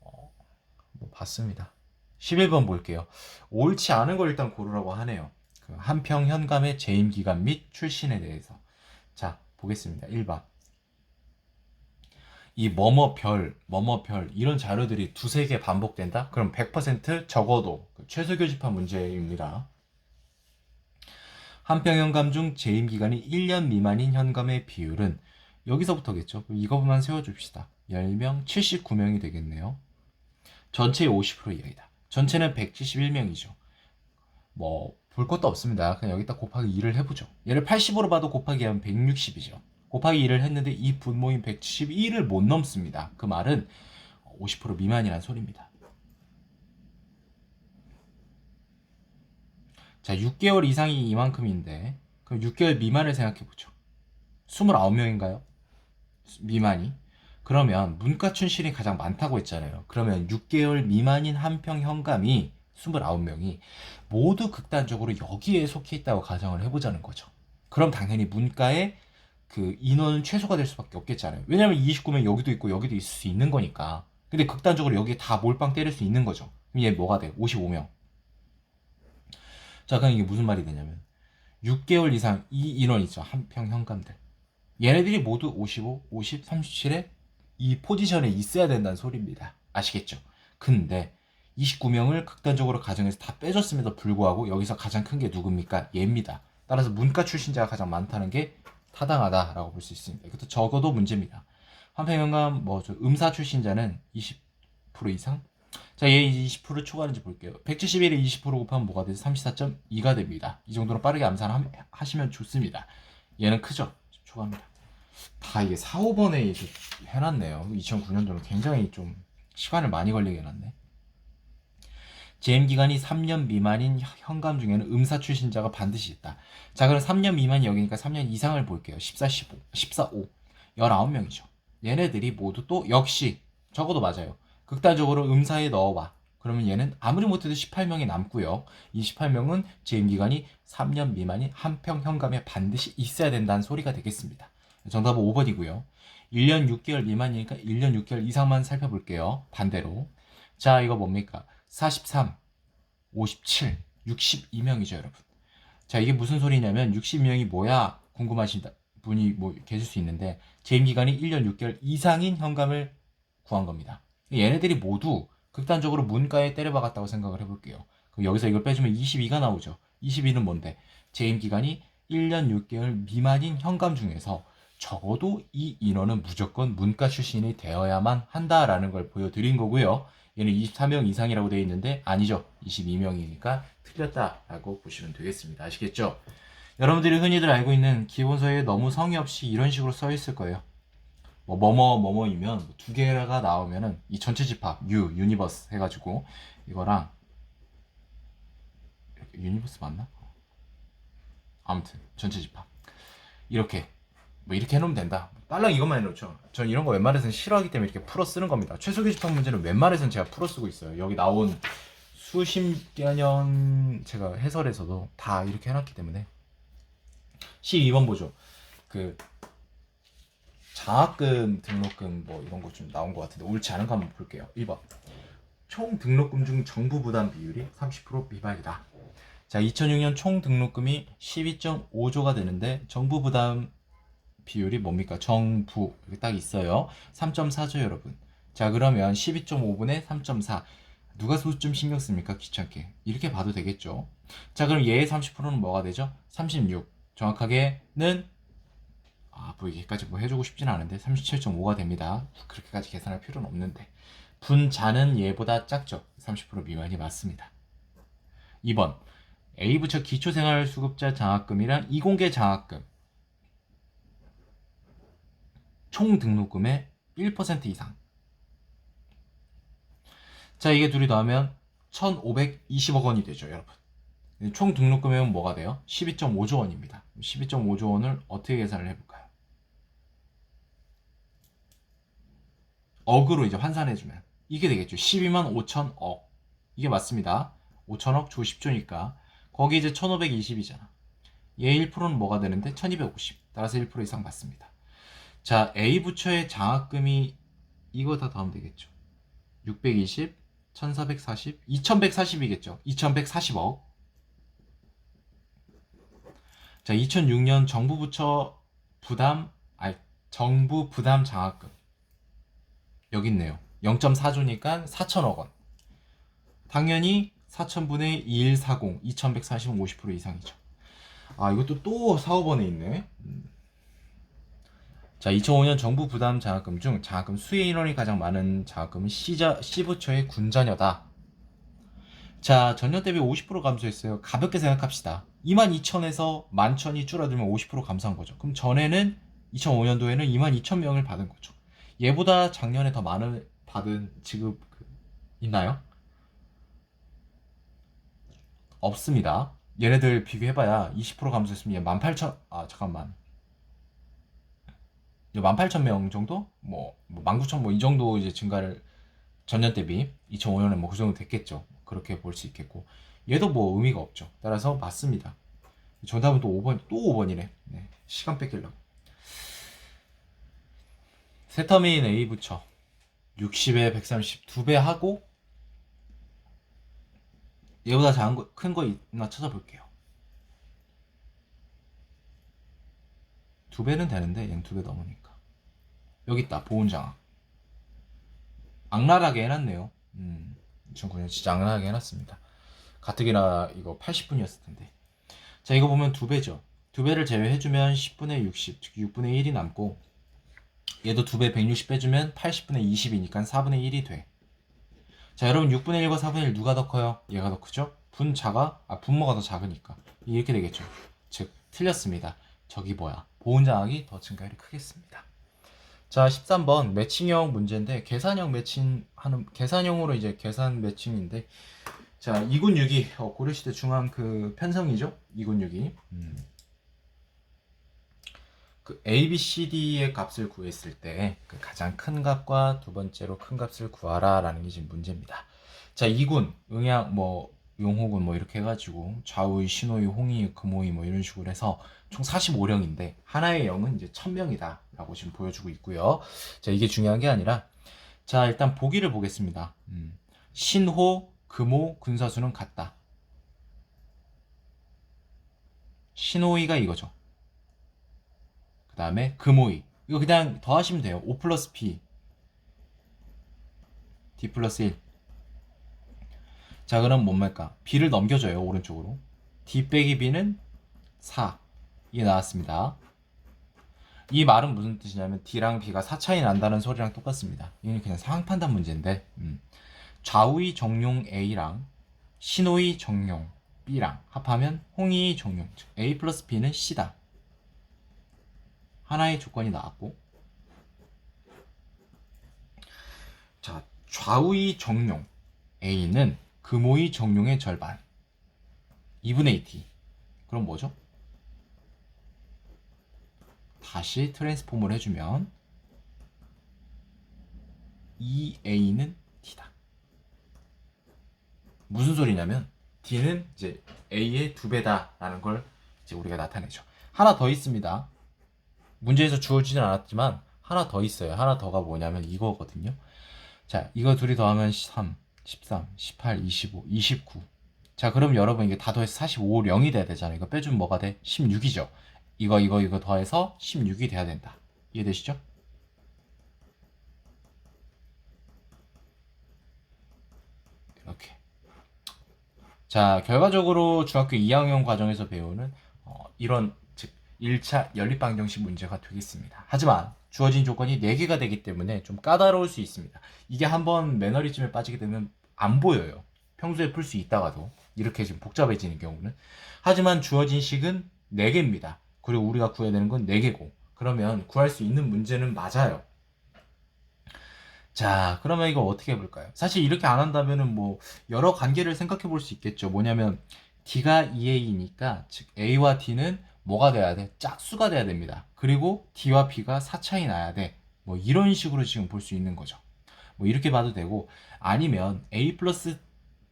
뭐 봤습니다. 11번 볼게요. 옳지 않은 걸 일단 고르라고 하네요. 그 한평 현감의 재임 기간 및 출신에 대해서. 자, 보겠습니다. 1번. 이 뭐뭐별, 뭐뭐별 이런 자료들이 두세 개 반복된다? 그럼 100% 적어도 최소 교집합 문제입니다. 한평 현감 중 재임 기간이 1년 미만인 현감의 비율은 여기서부터겠죠. 이거만 세워줍시다. 10명, 79명이 되겠네요. 전체의 50% 이하이다. 전체는 171명이죠. 뭐 볼 것도 없습니다. 그냥 여기다 곱하기 2를 해보죠. 얘를 80으로 봐도 곱하기 하면 160이죠. 곱하기 2를 했는데 이 분모인 171을 못 넘습니다. 그 말은 50% 미만이란 소리입니다. 자, 6개월 이상이 이만큼인데 그럼 6개월 미만을 생각해보죠. 29명인가요? 미만이. 그러면 문과 출신이 가장 많다고 했잖아요. 그러면 6개월 미만인 한평 현감이 29명이 모두 극단적으로 여기에 속해 있다고 가정을 해보자는 거죠. 그럼 당연히 문과의 그 인원은 최소가 될 수밖에 없겠잖아요. 왜냐면 29명 여기도 있고 여기도 있을 수 있는 거니까. 근데 극단적으로 여기에 다 몰빵 때릴 수 있는 거죠. 그럼 얘 뭐가 돼? 55명. 자, 그럼 이게 무슨 말이 되냐면 6개월 이상 이 인원 있죠. 한평 현감들. 얘네들이 모두 55, 50, 37에 이 포지션에 있어야 된다는 소리입니다. 아시겠죠? 근데 29명을 극단적으로 가정해서 다 빼줬음에도 불구하고 여기서 가장 큰 게 누굽니까? 얘입니다. 따라서 문과 출신자가 가장 많다는 게 타당하다라고 볼 수 있습니다. 이것도 적어도 문제입니다. 한평현감 음사 출신자는 20% 이상? 자, 얘 20% 초과하는지 볼게요. 171에 20% 곱하면 뭐가 되죠? 34.2가 됩니다. 이 정도로 빠르게 암산하시면 좋습니다. 얘는 크죠? 초과합니다. 다 이게 4, 5번에 해놨네요. 2009년도는 굉장히 좀 시간을 많이 걸리게 해놨네. 재임 기간이 3년 미만인 현감 중에는 음사 출신자가 반드시 있다. 자, 그럼 3년 미만이 여기니까 3년 이상을 볼게요. 14, 15, 14, 5, 19명이죠. 얘네들이 모두 또 역시 적어도 맞아요. 극단적으로 음사에 넣어봐. 그러면 얘는 아무리 못해도 18명이 남고요. 이 18명은 재임 기간이 3년 미만인 한평 현감에 반드시 있어야 된다는 소리가 되겠습니다. 정답은 5번이고요. 1년 6개월 미만이니까 1년 6개월 이상만 살펴볼게요. 반대로. 자, 이거 뭡니까? 43, 57, 62명이죠, 여러분. 자, 이게 무슨 소리냐면 62명이 뭐야? 궁금하신 분이 뭐 계실 수 있는데 재임 기간이 1년 6개월 이상인 현감을 구한 겁니다. 얘네들이 모두 극단적으로 문과에 때려박았다고 생각을 해볼게요. 그럼 여기서 이걸 빼주면 22가 나오죠. 22는 뭔데? 재임 기간이 1년 6개월 미만인 현감 중에서 적어도 이 인원은 무조건 문과 출신이 되어야만 한다라는 걸 보여드린 거고요. 얘는 24명 이상이라고 되어 있는데 아니죠. 22명이니까 틀렸다라고 보시면 되겠습니다. 아시겠죠? 여러분들이 흔히들 알고 있는 기본서에 너무 성의 없이 이런 식으로 써 있을 거예요. 뭐뭐이면 두 개가 나오면은 이 전체 집합 유니버스 해가지고 이거랑 유니버스 맞나? 아무튼 전체 집합 이렇게 뭐 이렇게 해놓으면 된다. 딸랑 이것만 해놓죠. 전 이런 거 웬만해서는 싫어하기 때문에 이렇게 풀어 쓰는 겁니다. 최소계 집합 문제는 웬만해서는 제가 풀어 쓰고 있어요. 여기 나온 수십여 년 제가 해설에서도 다 이렇게 해놨기 때문에. 12번 보죠. 그 장학금, 등록금 뭐 이런 거 좀 나온 것 같은데 옳지 않은 거 한번 볼게요. 1번. 총 등록금 중 정부 부담 비율이 30% 미만이다. 자, 2006년 총 등록금이 12.5조가 되는데 정부 부담 비율이 뭡니까? 정부 여기 딱 있어요. 3.4조 여러분. 자, 그러면 12.5분의 3.4 누가 소수점 신경 씁니까? 귀찮게. 이렇게 봐도 되겠죠. 자, 그럼 얘의 30%는 뭐가 되죠? 36. 정확하게는 뭐 이게까지 뭐 해주고 싶진 않은데 37.5가 됩니다. 그렇게까지 계산할 필요는 없는데 분자는 얘보다 작죠. 30% 미만이 맞습니다. 2번 A부처 기초생활수급자 장학금이랑 이공계 장학금 총 등록금의 1% 이상. 자, 이게 둘이 더하면 1520억 원이 되죠, 여러분. 총 등록금액은 뭐가 돼요? 12.5조 원입니다. 12.5조 원을 어떻게 계산을 해볼까요? 억으로 이제 환산해주면 이게 되겠죠. 12만 5천억. 이게 맞습니다. 5천억 조 10조니까 거기 이제 1520이잖아. 얘 1%는 뭐가 되는데 1250. 따라서 1% 이상 맞습니다. 자, A 부처의 장학금이 이거 다 더하면 되겠죠. 620, 1440, 2140이겠죠. 2140억. 자, 2006년 정부 부처 부담, 정부 부담 장학금. 여기 있네요. 0.4조니까 4천억 원. 당연히 4천분의 2140, 2140은 50% 이상이죠. 이것도 또 4, 5번에 있네. 자, 2005년 정부 부담 장학금 중 장학금 수혜 인원이 가장 많은 장학금은 C부처의 군자녀다. 자, 전년 대비 50% 감소했어요. 가볍게 생각합시다. 22,000에서 11,000이 줄어들면 50% 감소한 거죠. 그럼 전에는 2005년도에는 22,000명을 받은 거죠. 얘보다 작년에 더 많은 받은 지급 있나요? 없습니다. 얘네들 비교해봐야 20% 감소했으면 얘 18,000, 잠깐만. 18,000명 정도? 19,000, 이 정도 이제 증가를 전년 대비 2005년에 그 정도 됐겠죠. 그렇게 볼 수 있겠고. 얘도 의미가 없죠. 따라서 맞습니다. 정답은 또 5번이네. 네, 시간 뺏기려고. 세터민 A 부처 60에 130 2배 하고 얘보다 큰 거 있나 찾아볼게요. 2배는 되는데 얘는 2배 넘으니까. 여기 있다. 보훈장학. 악랄하게 해놨네요. 2009년 진짜 악랄하게 해놨습니다. 가뜩이나 이거 80분이었을 텐데. 자, 이거 보면 2배죠. 2배를 제외해주면 10분의 60, 즉 6분의 1이 남고 얘도 2배 160 빼주면 80분의 20이니까 4분의 1이 돼. 자, 여러분 6분의 1과 4분의 1 누가 더 커요? 얘가 더 크죠? 분모가 더 작으니까 이렇게 되겠죠. 즉 틀렸습니다. 저기 보훈장학이 더 증가율이 크겠습니다. 자, 13번 매칭형 문제인데 계산형으로 이제 계산 매칭인데, 자, 2군 6이 고려시대 중앙 편성이죠. 2군 6이 A, B, C, D의 값을 구했을 때 가장 큰 값과 두 번째로 큰 값을 구하라 라는 게 지금 문제입니다. 자, 2군 응양 용호군 이렇게 해가지고 좌우의, 신호의, 홍의, 금호의 이런 식으로 해서 총 45령인데 하나의 영은 이제 1000명이다 라고 지금 보여주고 있고요. 자, 이게 중요한 게 아니라, 자, 일단 보기를 보겠습니다. 신호, 금호, 군사수는 같다. 신호의가 이거죠. 그 다음에 금호의, 이거 그냥 더하시면 돼요. 5 플러스 P D 플러스 1. 자, 그럼 뭡니까? B를 넘겨줘요. 오른쪽으로. D 빼기 B는 4. 이게 나왔습니다. 이 말은 무슨 뜻이냐면 D랑 B가 4 차이 난다는 소리랑 똑같습니다. 이건 그냥 상황판단 문제인데, 좌우의 정용 A랑 신호의 정용 B랑 합하면 홍의 정용, 즉 A 플러스 B는 C다. 하나의 조건이 나왔고, 자, 좌우의 정용 A는 금호의 정용의 절반. 2분의 2t. 그럼 뭐죠? 다시 트랜스폼을 해주면 2a는 t다. 무슨 소리냐면 d는 이제 a의 2배다라는 걸 이제 우리가 나타내죠. 하나 더 있습니다. 문제에서 주어지진 않았지만 하나 더 있어요. 하나 더가 뭐냐면 이거거든요. 자, 이거 둘이 더하면 3, 13, 18, 25, 29. 자, 그럼 여러분 이게 다 더해서 45, 0이 돼야 되잖아요. 이거 빼주면 뭐가 돼? 16이죠. 이거 더해서 16이 돼야 된다. 이해되시죠? 이렇게. 자, 결과적으로 중학교 2학년 과정에서 배우는 이런 즉 1차 연립방정식 문제가 되겠습니다. 하지만 주어진 조건이 4개가 되기 때문에 좀 까다로울 수 있습니다. 이게 한번 매너리즘에 빠지게 되면 안 보여요. 평소에 풀 수 있다가도 이렇게 좀 복잡해지는 경우는. 하지만 주어진 식은 4개입니다. 그리고 우리가 구해야 되는 건 4개고 그러면 구할 수 있는 문제는 맞아요. 자, 그러면 이거 어떻게 해볼까요? 사실 이렇게 안 한다면은 뭐 여러 관계를 생각해 볼 수 있겠죠. 뭐냐면 D가 2A니까 즉 A와 D는 뭐가 돼야 돼? 짝수가 돼야 됩니다. 그리고 D와 B가 4 차이 나야 돼. 뭐 이런 식으로 지금 볼 수 있는 거죠. 뭐 이렇게 봐도 되고 아니면 A 플러스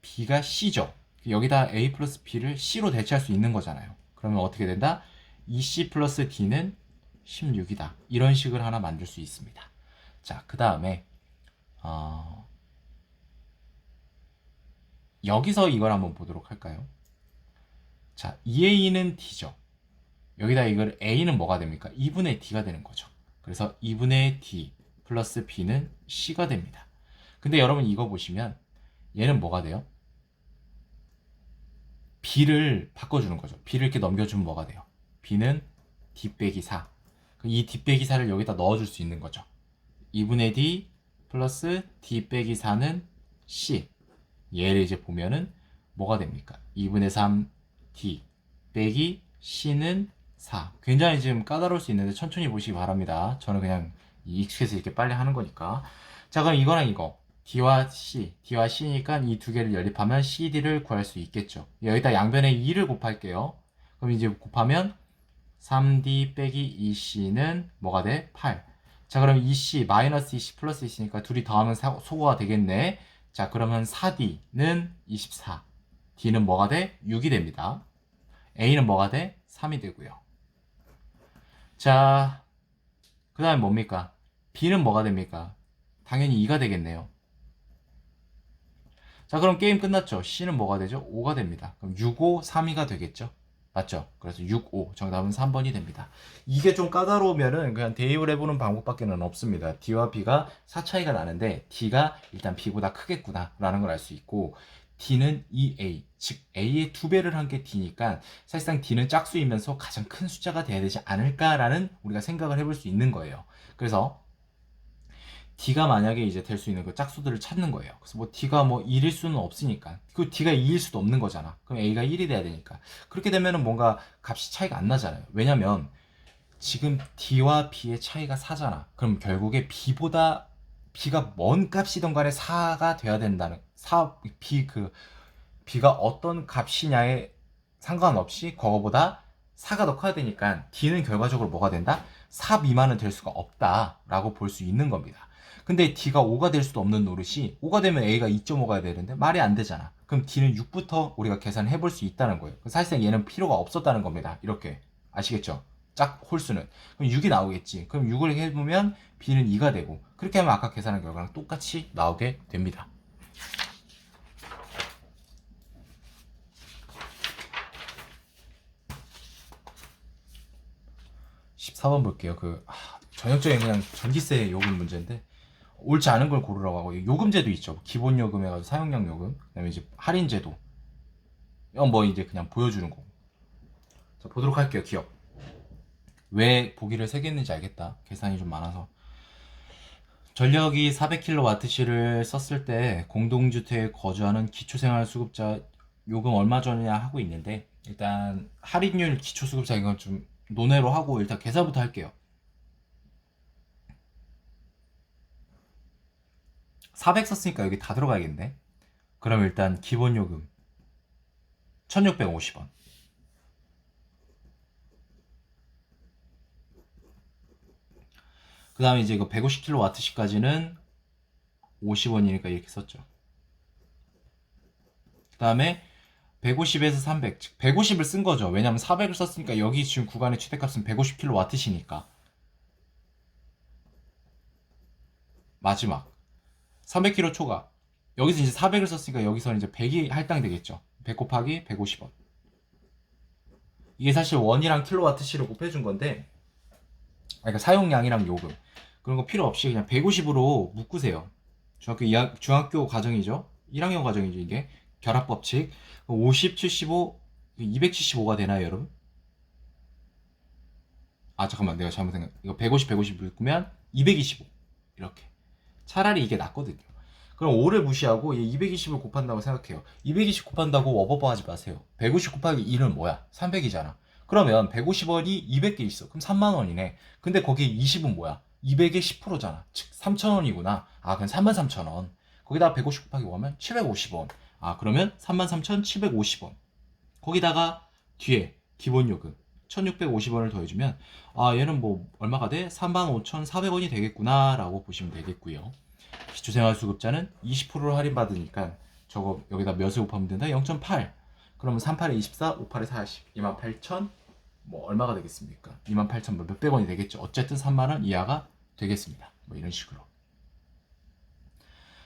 B가 C죠. 여기다 A 플러스 B를 C로 대체할 수 있는 거잖아요. 그러면 어떻게 된다? 2C 플러스 D는 16이다. 이런 식을 하나 만들 수 있습니다. 자, 그 다음에 여기서 이걸 한번 보도록 할까요? 자, 2a는 d죠. 여기다 이걸 a는 뭐가 됩니까? 2분의 d가 되는 거죠. 그래서 2분의 d 플러스 b는 c가 됩니다. 근데 여러분 이거 보시면 얘는 뭐가 돼요? b를 바꿔주는 거죠. b를 이렇게 넘겨주면 뭐가 돼요? b는 d 빼기 4. 이 d 빼기 4를 여기다 넣어줄 수 있는 거죠. 2분의 d 플러스 d 빼기 4는 c. 얘를 이제 보면은 뭐가 됩니까? 2분의 3 d 빼기 c는 4. 굉장히 지금 까다로울 수 있는데 천천히 보시기 바랍니다. 저는 그냥 익숙해서 이렇게 빨리 하는 거니까. 자, 그럼 이거랑 이거 d와 c니까 이 두 개를 연립하면 cd를 구할 수 있겠죠. 여기다 양변에 2를 곱할게요. 그럼 이제 곱하면 3d 빼기 2c는 뭐가 돼? 8. 자, 그럼 2c 마이너스 2c 플러스 2c니까 둘이 더하면 소거가 되겠네. 자, 그러면 4d는 24. d는 뭐가 돼? 6이 됩니다. a는 뭐가 돼? 3이 되고요. 자, 그 다음에 뭡니까? b는 뭐가 됩니까? 당연히 2가 되겠네요. 자, 그럼 게임 끝났죠? c는 뭐가 되죠? 5가 됩니다. 그럼 6, 5, 3, 2가 되겠죠? 맞죠? 그래서 6, 5 정답은 3번이 됩니다. 이게 좀 까다로우면은 그냥 대입을 해보는 방법밖에는 없습니다. D와 B가 4 차이가 나는데 D가 일단 B보다 크겠구나 라는 걸 알 수 있고 D는 2A 즉 A의 2배를 한 게 D니까 사실상 D는 짝수이면서 가장 큰 숫자가 돼야 되지 않을까라는 우리가 생각을 해볼 수 있는 거예요. 그래서 D가 만약에 이제 될 수 있는 그 짝수들을 찾는 거예요. 그래서 뭐 D가 뭐 1일 수는 없으니까. 그 D가 2일 수도 없는 거잖아. 그럼 A가 1이 돼야 되니까. 그렇게 되면은 뭔가 값이 차이가 안 나잖아요. 왜냐면 지금 D와 B의 차이가 4잖아. 그럼 결국에 B가 뭔 값이든 간에 4가 돼야 된다는 B가 어떤 값이냐에 상관없이 그거보다 4가 더 커야 되니까 D는 결과적으로 뭐가 된다? 4 미만은 될 수가 없다라고 볼 수 있는 겁니다. 근데 D가 5가 될 수도 없는 노릇이 5가 되면 A가 2.5가 되는데 말이 안 되잖아. 그럼 D는 6부터 우리가 계산해 볼 수 있다는 거예요. 사실상 얘는 필요가 없었다는 겁니다. 이렇게 아시겠죠? 짝 홀수는. 그럼 6이 나오겠지. 그럼 6을 해보면 B는 2가 되고 그렇게 하면 아까 계산한 결과랑 똑같이 나오게 됩니다. 14번 볼게요. 전형적인 그냥 전기세 요금 문제인데 옳지 않은 걸 고르라고 하고 요금제도 있죠. 기본 요금 해가지고 사용량 요금, 그다음에 이제 할인제도. 이건 뭐 이제 그냥 보여주는 거고. 자, 보도록 할게요. 기억. 왜 보기를 3개 했는지 알겠다. 계산이 좀 많아서. 전력이 400kWh를 썼을 때 공동주택에 거주하는 기초생활수급자 요금 얼마 전이냐 하고 있는데 일단 할인율 기초수급자 이건 좀 논외로 하고 일단 계산부터 할게요. 400 썼으니까 여기 다 들어가야겠네. 그럼 일단 기본요금 1650원. 그 다음에 이제 이거 150kWh까지는 50원이니까 이렇게 썼죠. 그 다음에 150에서 300, 즉 150을 쓴 거죠. 왜냐면 400을 썼으니까 여기 지금 구간의 최대값은 150kW이니까. 마지막 300kW 초과. 여기서 이제 400을 썼으니까 여기서는 이제 100이 할당되겠죠. 100 곱하기 150원. 이게 사실 원이랑 킬로와트시를 곱해준 건데, 그러니까 사용량이랑 요금 그런 거 필요 없이 그냥 150으로 묶으세요. 중학교 과정이죠. 1학년 과정이죠. 이게 결합법칙 50, 75, 275가 되나요, 여러분? 아 잠깐만, 내가 잘못 생각. 이거 150 묶으면 225 이렇게. 차라리 이게 낫거든요. 그럼 5를 무시하고 220을 곱한다고 생각해요. 220 곱한다고 워버버 하지 마세요. 150 곱하기 1은 뭐야? 300이잖아. 그러면 150원이 200개 있어. 그럼 3만원이네. 근데 거기에 20은 뭐야? 200의 10%잖아. 즉 3,000원이구나. 아 그럼 33,000원. 거기다가 150 곱하기 5하면 750원. 아 그러면 33,750원. 거기다가 뒤에 기본요금 1,650원을 더해주면 아 얘는 뭐 얼마가 돼? 35,400원이 되겠구나 라고 보시면 되겠고요. 기초생활수급자는 20%를 할인받으니까 저거 여기다 몇을 곱하면 된다? 0.8. 그러면 38에 24, 58에 40, 28,000 뭐 얼마가 되겠습니까? 28,000 몇백 원이 되겠죠. 어쨌든 3만원 이하가 되겠습니다. 뭐 이런 식으로.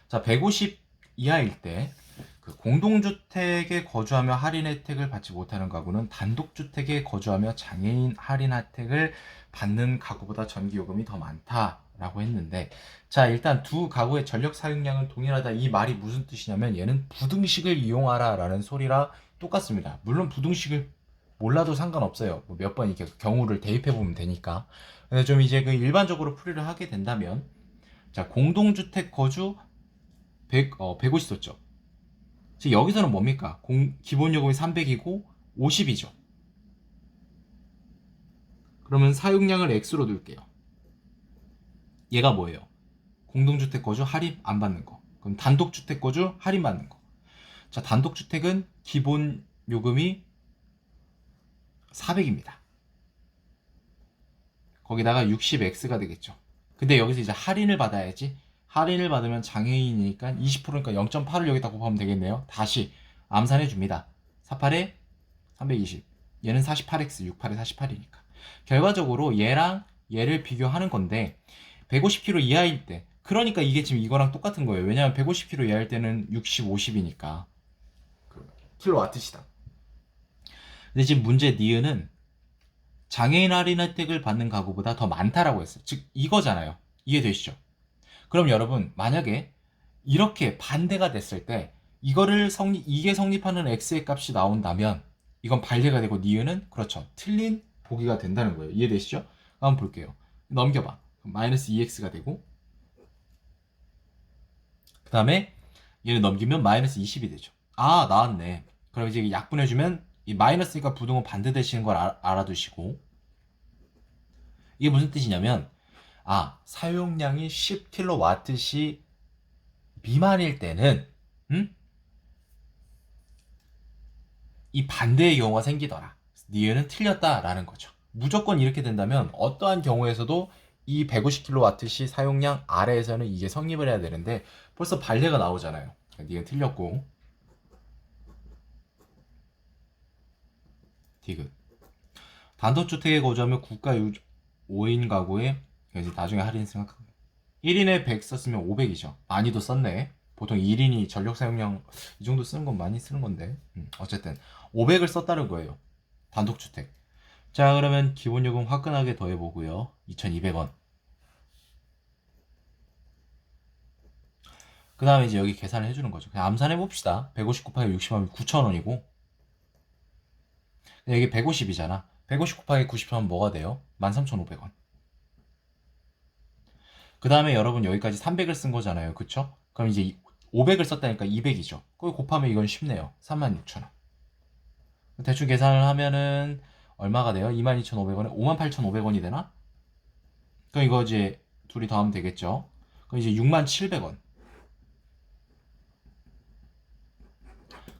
자, 150 이하일 때 그 공동주택에 거주하며 할인 혜택을 받지 못하는 가구는 단독주택에 거주하며 장애인 할인 혜택을 받는 가구보다 전기요금이 더 많다라고 했는데, 자 일단 두 가구의 전력 사용량은 동일하다. 이 말이 무슨 뜻이냐면 얘는 부등식을 이용하라 라는 소리라 똑같습니다. 물론 부등식을 몰라도 상관없어요. 뭐 몇 번 이렇게 경우를 대입해 보면 되니까. 근데 좀 이제 그 일반적으로 풀이를 하게 된다면, 자 공동주택 거주 150 썼죠. 지금 여기서는 뭡니까? 기본요금이 300이고 50이죠. 그러면 사용량을 X로 둘게요. 얘가 뭐예요? 공동주택 거주 할인 안 받는 거. 그럼 단독주택 거주 할인 받는 거. 자, 단독주택은 기본 요금이 400입니다. 거기다가 60X가 되겠죠. 근데 여기서 이제 할인을 받아야지. 할인을 받으면 장애인이니까 20%니까 0.8을 여기다 곱하면 되겠네요. 다시 암산해 줍니다. 48에 320. 얘는 48X, 68에 48이니까. 결과적으로 얘랑 얘를 비교하는 건데 150kg 이하일 때, 그러니까 이게 지금 이거랑 똑같은 거예요. 왜냐면 150kg 이하일 때는 60, 50이니까 킬로와트시당. 근데 지금 문제 니은은 장애인 할인 혜택을 받는 가구보다 더 많다라고 했어요. 즉 이거잖아요. 이해되시죠? 그럼 여러분 만약에 이렇게 반대가 됐을 때 이게 성립하는 x의 값이 나온다면 이건 반례가 되고 니은은 그렇죠. 틀린 보기가 된다는 거예요. 이해되시죠? 한번 볼게요. 넘겨봐. 마이너스 2x가 되고, 그 다음에 얘를 넘기면 마이너스 20이 되죠. 아 나왔네. 그럼 이제 약분해주면 이 마이너스니까 부등호 반대되시는 걸 알아두시고, 이게 무슨 뜻이냐면 사용량이 10kWh 미만일 때는 이 반대의 경우가 생기더라. 니은은 틀렸다라는 거죠. 무조건 이렇게 된다면 어떠한 경우에서도 이 150kWh 사용량 아래에서는 이게 성립을 해야 되는데 벌써 반례가 나오잖아요. 니은 틀렸고, 디귿. 단독주택에 거주하며 국가 5인 가구에 이제 나중에 할인 생각합니다. 1인에 100 썼으면 500이죠. 많이도 썼네. 보통 1인이 전력 사용량 이 정도 쓰는 건 많이 쓰는 건데, 어쨌든 500을 썼다는 거예요. 단독주택. 자 그러면 기본요금 화끈하게 더해보고요. 2200원. 그 다음에 이제 여기 계산을 해주는 거죠. 그냥 암산해봅시다. 150 곱하기 60하면 9,000원이고, 여기 150이잖아. 150 곱하기 90하면 뭐가 돼요? 13,500원. 그 다음에 여러분 여기까지 300을 쓴 거잖아요. 그쵸? 그럼 이제 500을 썼다니까 200이죠. 그걸 곱하면 이건 쉽네요. 36,000원. 대충 계산을 하면은 얼마가 돼요? 22,500원에 58,500원이 되나? 그럼 이거 이제 둘이 더하면 되겠죠. 그럼 이제 67,000원.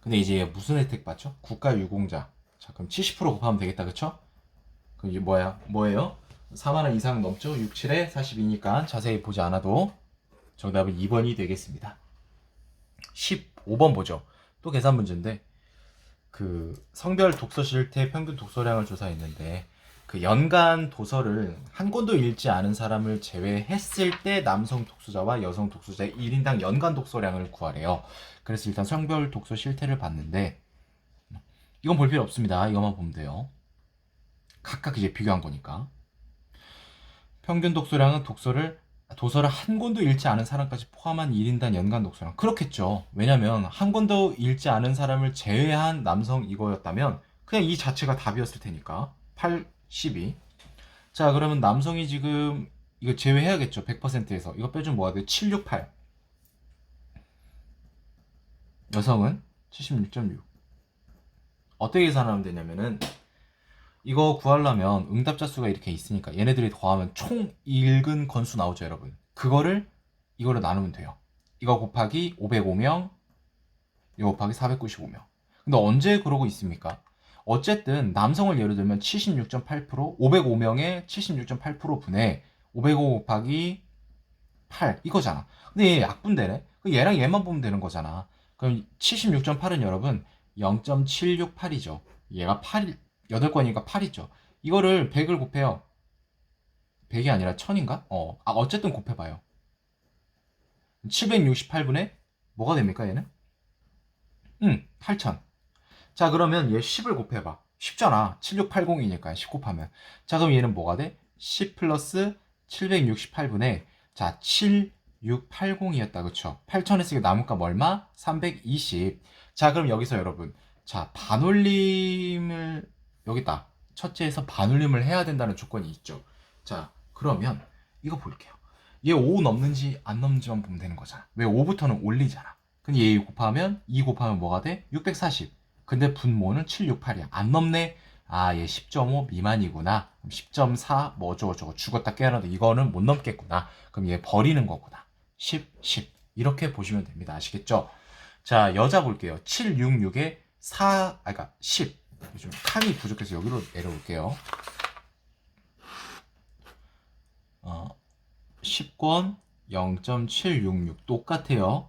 근데 이제 무슨 혜택 받죠? 국가유공자. 자, 그럼 70% 곱하면 되겠다, 그쵸? 그럼 이게 뭐예요? 4만원 이상 넘죠? 6, 7에 42니까 자세히 보지 않아도 정답은 2번이 되겠습니다. 15번 보죠. 또 계산 문제인데, 그 성별 독서 실태 평균 독서량을 조사했는데, 그 연간 도서를 한 권도 읽지 않은 사람을 제외했을 때 남성 독서자와 여성 독서자의 1인당 연간 독서량을 구하래요. 그래서 일단 성별 독서 실태를 봤는데, 이건 볼 필요 없습니다. 이것만 보면 돼요. 각각 이제 비교한 거니까. 평균 독서량은 도서를 한 권도 읽지 않은 사람까지 포함한 1인당 연간 독서량. 그렇겠죠. 왜냐면 한 권도 읽지 않은 사람을 제외한 남성 이거였다면 그냥 이 자체가 답이었을 테니까. 8, 12. 자, 그러면 남성이 지금 이거 제외해야겠죠. 100%에서. 이거 빼주면 뭐가 돼? 768. 여성은 76.6. 어떻게 계산하면 되냐면은 이거 구하려면 응답자 수가 이렇게 있으니까 얘네들이 더하면 총 읽은 건수 나오죠, 여러분. 이거를 나누면 돼요. 이거 곱하기 505명, 이거 곱하기 495명. 근데 언제 그러고 있습니까? 어쨌든 남성을 예를 들면 76.8%, 505명의 76.8% 분의 505 곱하기 8 이거잖아. 근데 얘 약분되네. 얘랑 얘만 보면 되는 거잖아. 그럼 76.8은 여러분 0.768이죠. 얘가 8권이니까 8이죠. 이거를 100을 곱해요. 100이 아니라 1000인가? 어쨌든 곱해봐요. 768분의 뭐가 됩니까, 얘는? 8000. 자, 그러면 얘 10을 곱해봐. 쉽잖아. 7680이니까 10 곱하면. 자, 그럼 얘는 뭐가 돼? 10 플러스 768분의 자, 7680이었다. 그쵸? 8000 했으니까 남은 값 얼마? 320. 자, 그럼 여기서 여러분. 자, 반올림을 여기다. 첫째에서 반올림을 해야 된다는 조건이 있죠. 자, 그러면 이거 볼게요. 얘 5 넘는지 안 넘는지만 보면 되는 거잖아. 왜 5부터는 올리잖아. 근데 얘 곱하면 2 곱하면 뭐가 돼? 640. 근데 분모는 768이야. 안 넘네. 아, 얘 10.5 미만이구나. 10.4 뭐 어쩌고저쩌고 죽었다 깨어나도 이거는 못 넘겠구나. 그럼 얘 버리는 거구나. 10 이렇게 보시면 됩니다. 아시겠죠? 자, 여자 볼게요. 766에 10. 좀 칸이 부족해서 여기로 내려올게요. 10권 0.766 똑같아요.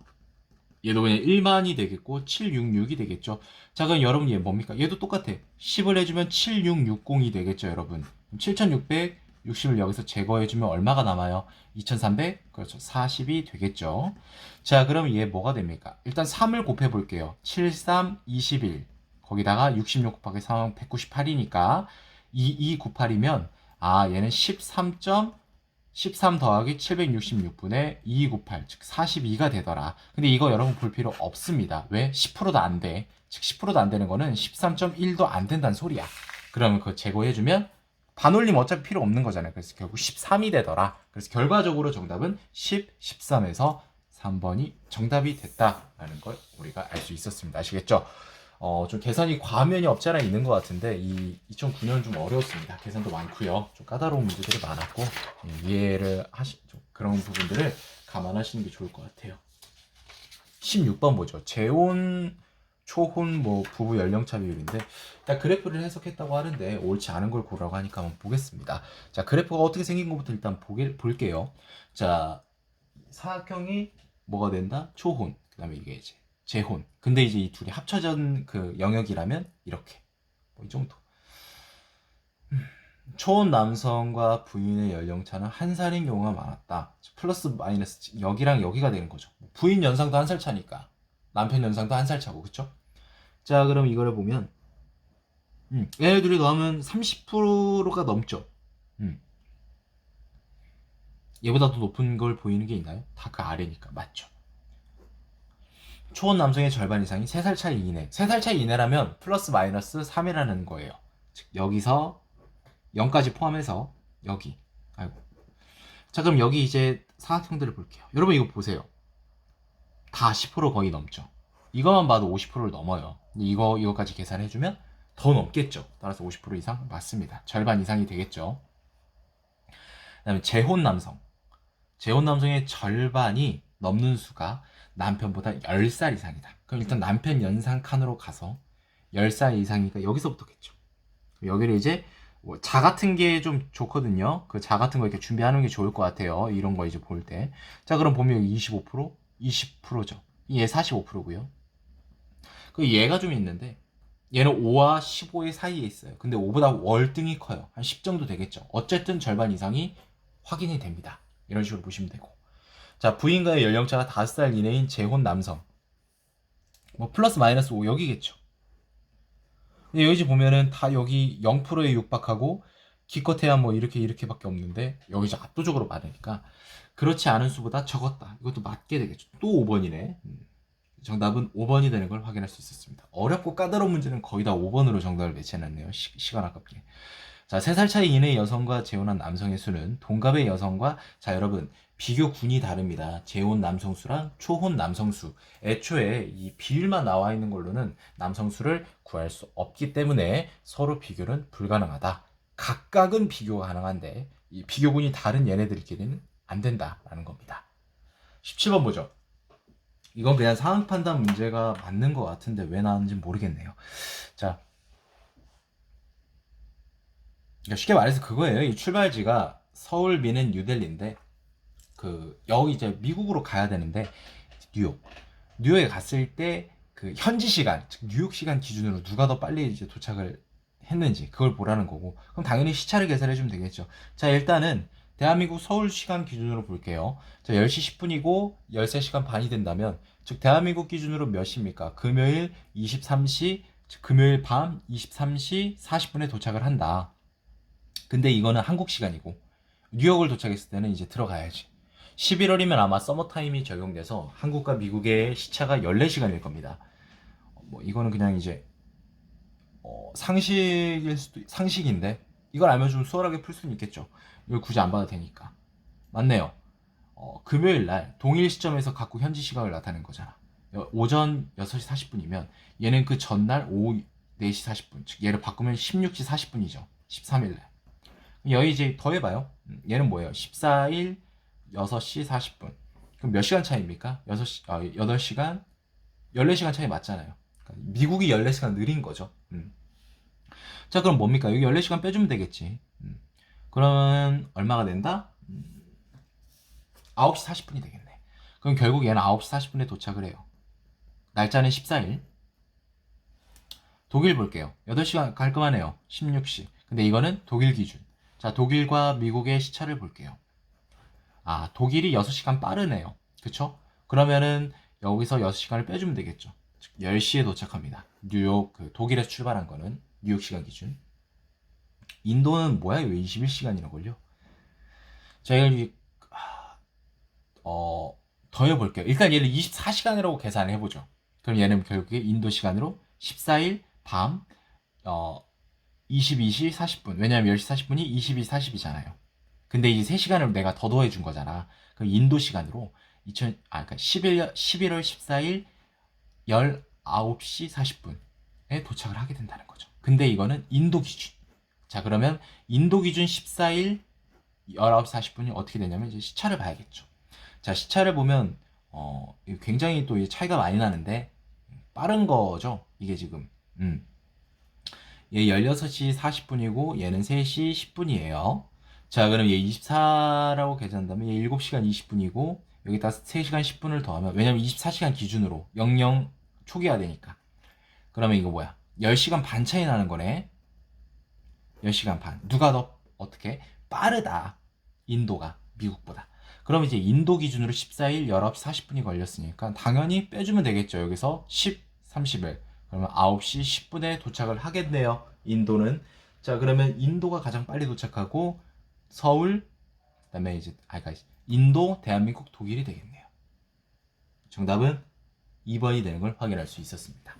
얘도 그냥 1만이 되겠고 766이 되겠죠. 자, 그럼 여러분 얘 뭡니까? 얘도 똑같아. 10을 해주면 7660이 되겠죠, 여러분. 7660을 여기서 제거해주면 얼마가 남아요? 2300? 그렇죠. 40이 되겠죠. 자, 그럼 얘 뭐가 됩니까? 일단 3을 곱해볼게요. 73, 21. 거기다가 66 곱하기 3, 198이니까 2298이면 얘는 13 더하기 766분의 2298, 즉 42가 되더라. 근데 이거 여러분 볼 필요 없습니다. 왜? 10%도 안 돼. 즉 10%도 안 되는 거는 13.1도 안 된다는 소리야. 그러면 그거 제거해주면 반올림 어차피 필요 없는 거잖아요. 그래서 결국 13이 되더라. 그래서 결과적으로 정답은 10, 13에서 3번이 정답이 됐다라는 걸 우리가 알 수 있었습니다. 아시겠죠? 좀 계산이 과면이 없지 않아 있는 것 같은데 이 2009년은 좀 어려웠습니다. 계산도 많고요. 좀 까다로운 문제들이 많았고 이해를 좀 그런 부분들을 감안하시는 게 좋을 것 같아요. 16번 보죠. 재혼, 초혼, 부부 연령차 비율인데 일단 그래프를 해석했다고 하는데 옳지 않은 걸 고르라고 하니까 한번 보겠습니다. 자, 그래프가 어떻게 생긴 것부터 일단 볼게요. 자, 사각형이 뭐가 된다? 초혼. 그 다음에 이게 이제 재혼. 근데 이제 이 둘이 합쳐진 그 영역이라면 이렇게 이 정도. 초혼 남성과 부인의 연령차는 한 살인 경우가 많았다. 플러스 마이너스 여기랑 여기가 되는 거죠. 부인 연상도 한 살 차니까 남편 연상도 한 살 차고, 그쵸? 자, 그럼 이거를 보면 얘네들이 더하면 30%가 넘죠. 얘보다 더 높은 걸 보이는 게 있나요? 다 그 아래니까 맞죠. 초혼 남성의 절반 이상이 3살 차이 이내. 3살 차이 이내라면 플러스 마이너스 3이라는 거예요. 즉 여기서 0까지 포함해서 여기. 아이고. 자, 그럼 여기 이제 사각형들을 볼게요. 여러분 이거 보세요. 다 10% 거의 넘죠. 이거만 봐도 50%를 넘어요. 이거까지 계산해주면 더 넘겠죠. 따라서 50% 이상 맞습니다. 절반 이상이 되겠죠. 그 다음에 재혼 남성의 절반이 넘는 수가 남편보다 10살 이상이다. 그럼 일단 남편 연상 칸으로 가서 10살 이상이니까 여기서부터겠죠. 여기를 이제 자 같은 게 좀 좋거든요. 그 자 같은 거 이렇게 준비하는 게 좋을 것 같아요. 이런 거 이제 볼 때. 자, 그럼 보면 여기 25%, 20%죠. 얘 45%고요. 그 얘가 좀 있는데 얘는 5와 15의 사이에 있어요. 근데 5보다 월등히 커요. 한 10 정도 되겠죠. 어쨌든 절반 이상이 확인이 됩니다. 이런 식으로 보시면 되고. 자, 부인과의 연령차가 5살 이내인 재혼 남성. 뭐 플러스 마이너스 5 여기겠죠. 근데 여기 보면은 다 여기 0%에 육박하고 기껏해야 뭐 이렇게밖에 없는데 여기 좀 압도적으로 많으니까 그렇지 않은 수보다 적었다. 이것도 맞게 되겠죠. 또 5번이네. 정답은 5번이 되는 걸 확인할 수 있었습니다. 어렵고 까다로운 문제는 거의 다 5번으로 정답을 매치해놨네요. 시간 아깝게. 자, 3살 차이 이내의 여성과 재혼한 남성의 수는 동갑의 여성과, 자, 여러분, 비교군이 다릅니다. 재혼 남성 수랑 초혼 남성 수. 애초에 이 비율만 나와 있는 걸로는 남성 수를 구할 수 없기 때문에 서로 비교는 불가능하다. 각각은 비교가 가능한데 이 비교군이 다른 얘네들끼리는 안 된다라는 겁니다. 17번 보죠. 이건 그냥 상황 판단 문제가 맞는 것 같은데 왜 나왔는지 모르겠네요. 자, 그러니까 쉽게 말해서 그거예요. 이 출발지가 서울, 미넨, 뉴델리인데 여기 이제 미국으로 가야 되는데 뉴욕에 갔을 때 그 현지 시간, 즉 뉴욕 시간 기준으로 누가 더 빨리 이제 도착을 했는지 그걸 보라는 거고, 그럼 당연히 시차를 계산해 주면 되겠죠. 자, 일단은 대한민국 서울 시간 기준으로 볼게요. 자, 10시 10분이고 13시간 반이 된다면, 즉 대한민국 기준으로 몇 시입니까? 금요일 23시, 즉 금요일 밤 23시 40분에 도착을 한다. 근데 이거는 한국 시간이고 뉴욕을 도착했을 때는 이제 들어가야지. 11월이면 아마 서머타임이 적용돼서 한국과 미국의 시차가 14시간일 겁니다. 뭐 이거는 그냥 이제 상식인데 이걸 알면 좀 수월하게 풀 수는 있겠죠. 이걸 굳이 안 봐도 되니까. 맞네요. 금요일 날 동일 시점에서 각국 현지 시각을 나타낸 거잖아. 오전 6시 40분이면 얘는 그 전날 오후 4시 40분, 즉 얘를 바꾸면 16시 40분이죠. 13일 날. 여기 이제 더해봐요. 얘는 뭐예요? 14일 6시 40분. 그럼 몇 시간 차이입니까? 8시간, 14시간 차이 맞잖아요. 그러니까 미국이 14시간 느린 거죠. 자, 그럼 뭡니까? 여기 14시간 빼주면 되겠지. 그러면 얼마가 된다? 9시 40분이 되겠네. 그럼 결국 얘는 9시 40분에 도착을 해요. 날짜는 14일. 독일 볼게요. 8시간 깔끔하네요. 16시. 근데 이거는 독일 기준. 자, 독일과 미국의 시차를 볼게요. 아, 독일이 6시간 빠르네요. 그쵸? 그러면은 여기서 6시간을 빼주면 되겠죠. 즉 10시에 도착합니다. 뉴욕, 독일에서 출발한 거는 뉴욕 시간 기준. 인도는 뭐야? 왜 21시간이나 걸려? 제가 여기 더해볼게요. 일단 얘를 24시간이라고 계산을 해보죠. 그럼 얘는 결국에 인도 시간으로 14일 밤 22시 40분. 왜냐면 10시 40분이 22시 40이잖아요. 근데 이 3시간을 내가 더 더해준 거잖아. 그럼 인도 시간으로 그러니까 11월 14일 19시 40분에 도착을 하게 된다는 거죠. 근데 이거는 인도 기준. 자, 그러면 인도 기준 14일 19시 40분이 어떻게 되냐면 이제 시차를 봐야겠죠. 자, 시차를 보면 굉장히 또 차이가 많이 나는데 빠른 거죠. 이게 지금. 얘 16시 40분이고 얘는 3시 10분이에요. 자, 그럼 얘 24라고 계산한다면 얘 7시간 20분이고 여기다 3시간 10분을 더하면, 왜냐면 24시간 기준으로 00 초기화 되니까. 그러면 이거 뭐야? 10시간 반 차이 나는 거네. 10시간 반. 누가 더 어떻게 빠르다. 인도가 미국보다. 그럼 이제 인도 기준으로 14일 19시 40분이 걸렸으니까 당연히 빼주면 되겠죠. 여기서 10, 30일. 그러면 9시 10분에 도착을 하겠네요. 인도는. 자, 그러면 인도가 가장 빨리 도착하고 서울, 그다음에 이제 인도, 대한민국, 독일이 되겠네요. 정답은 2번이 되는 걸 확인할 수 있었습니다.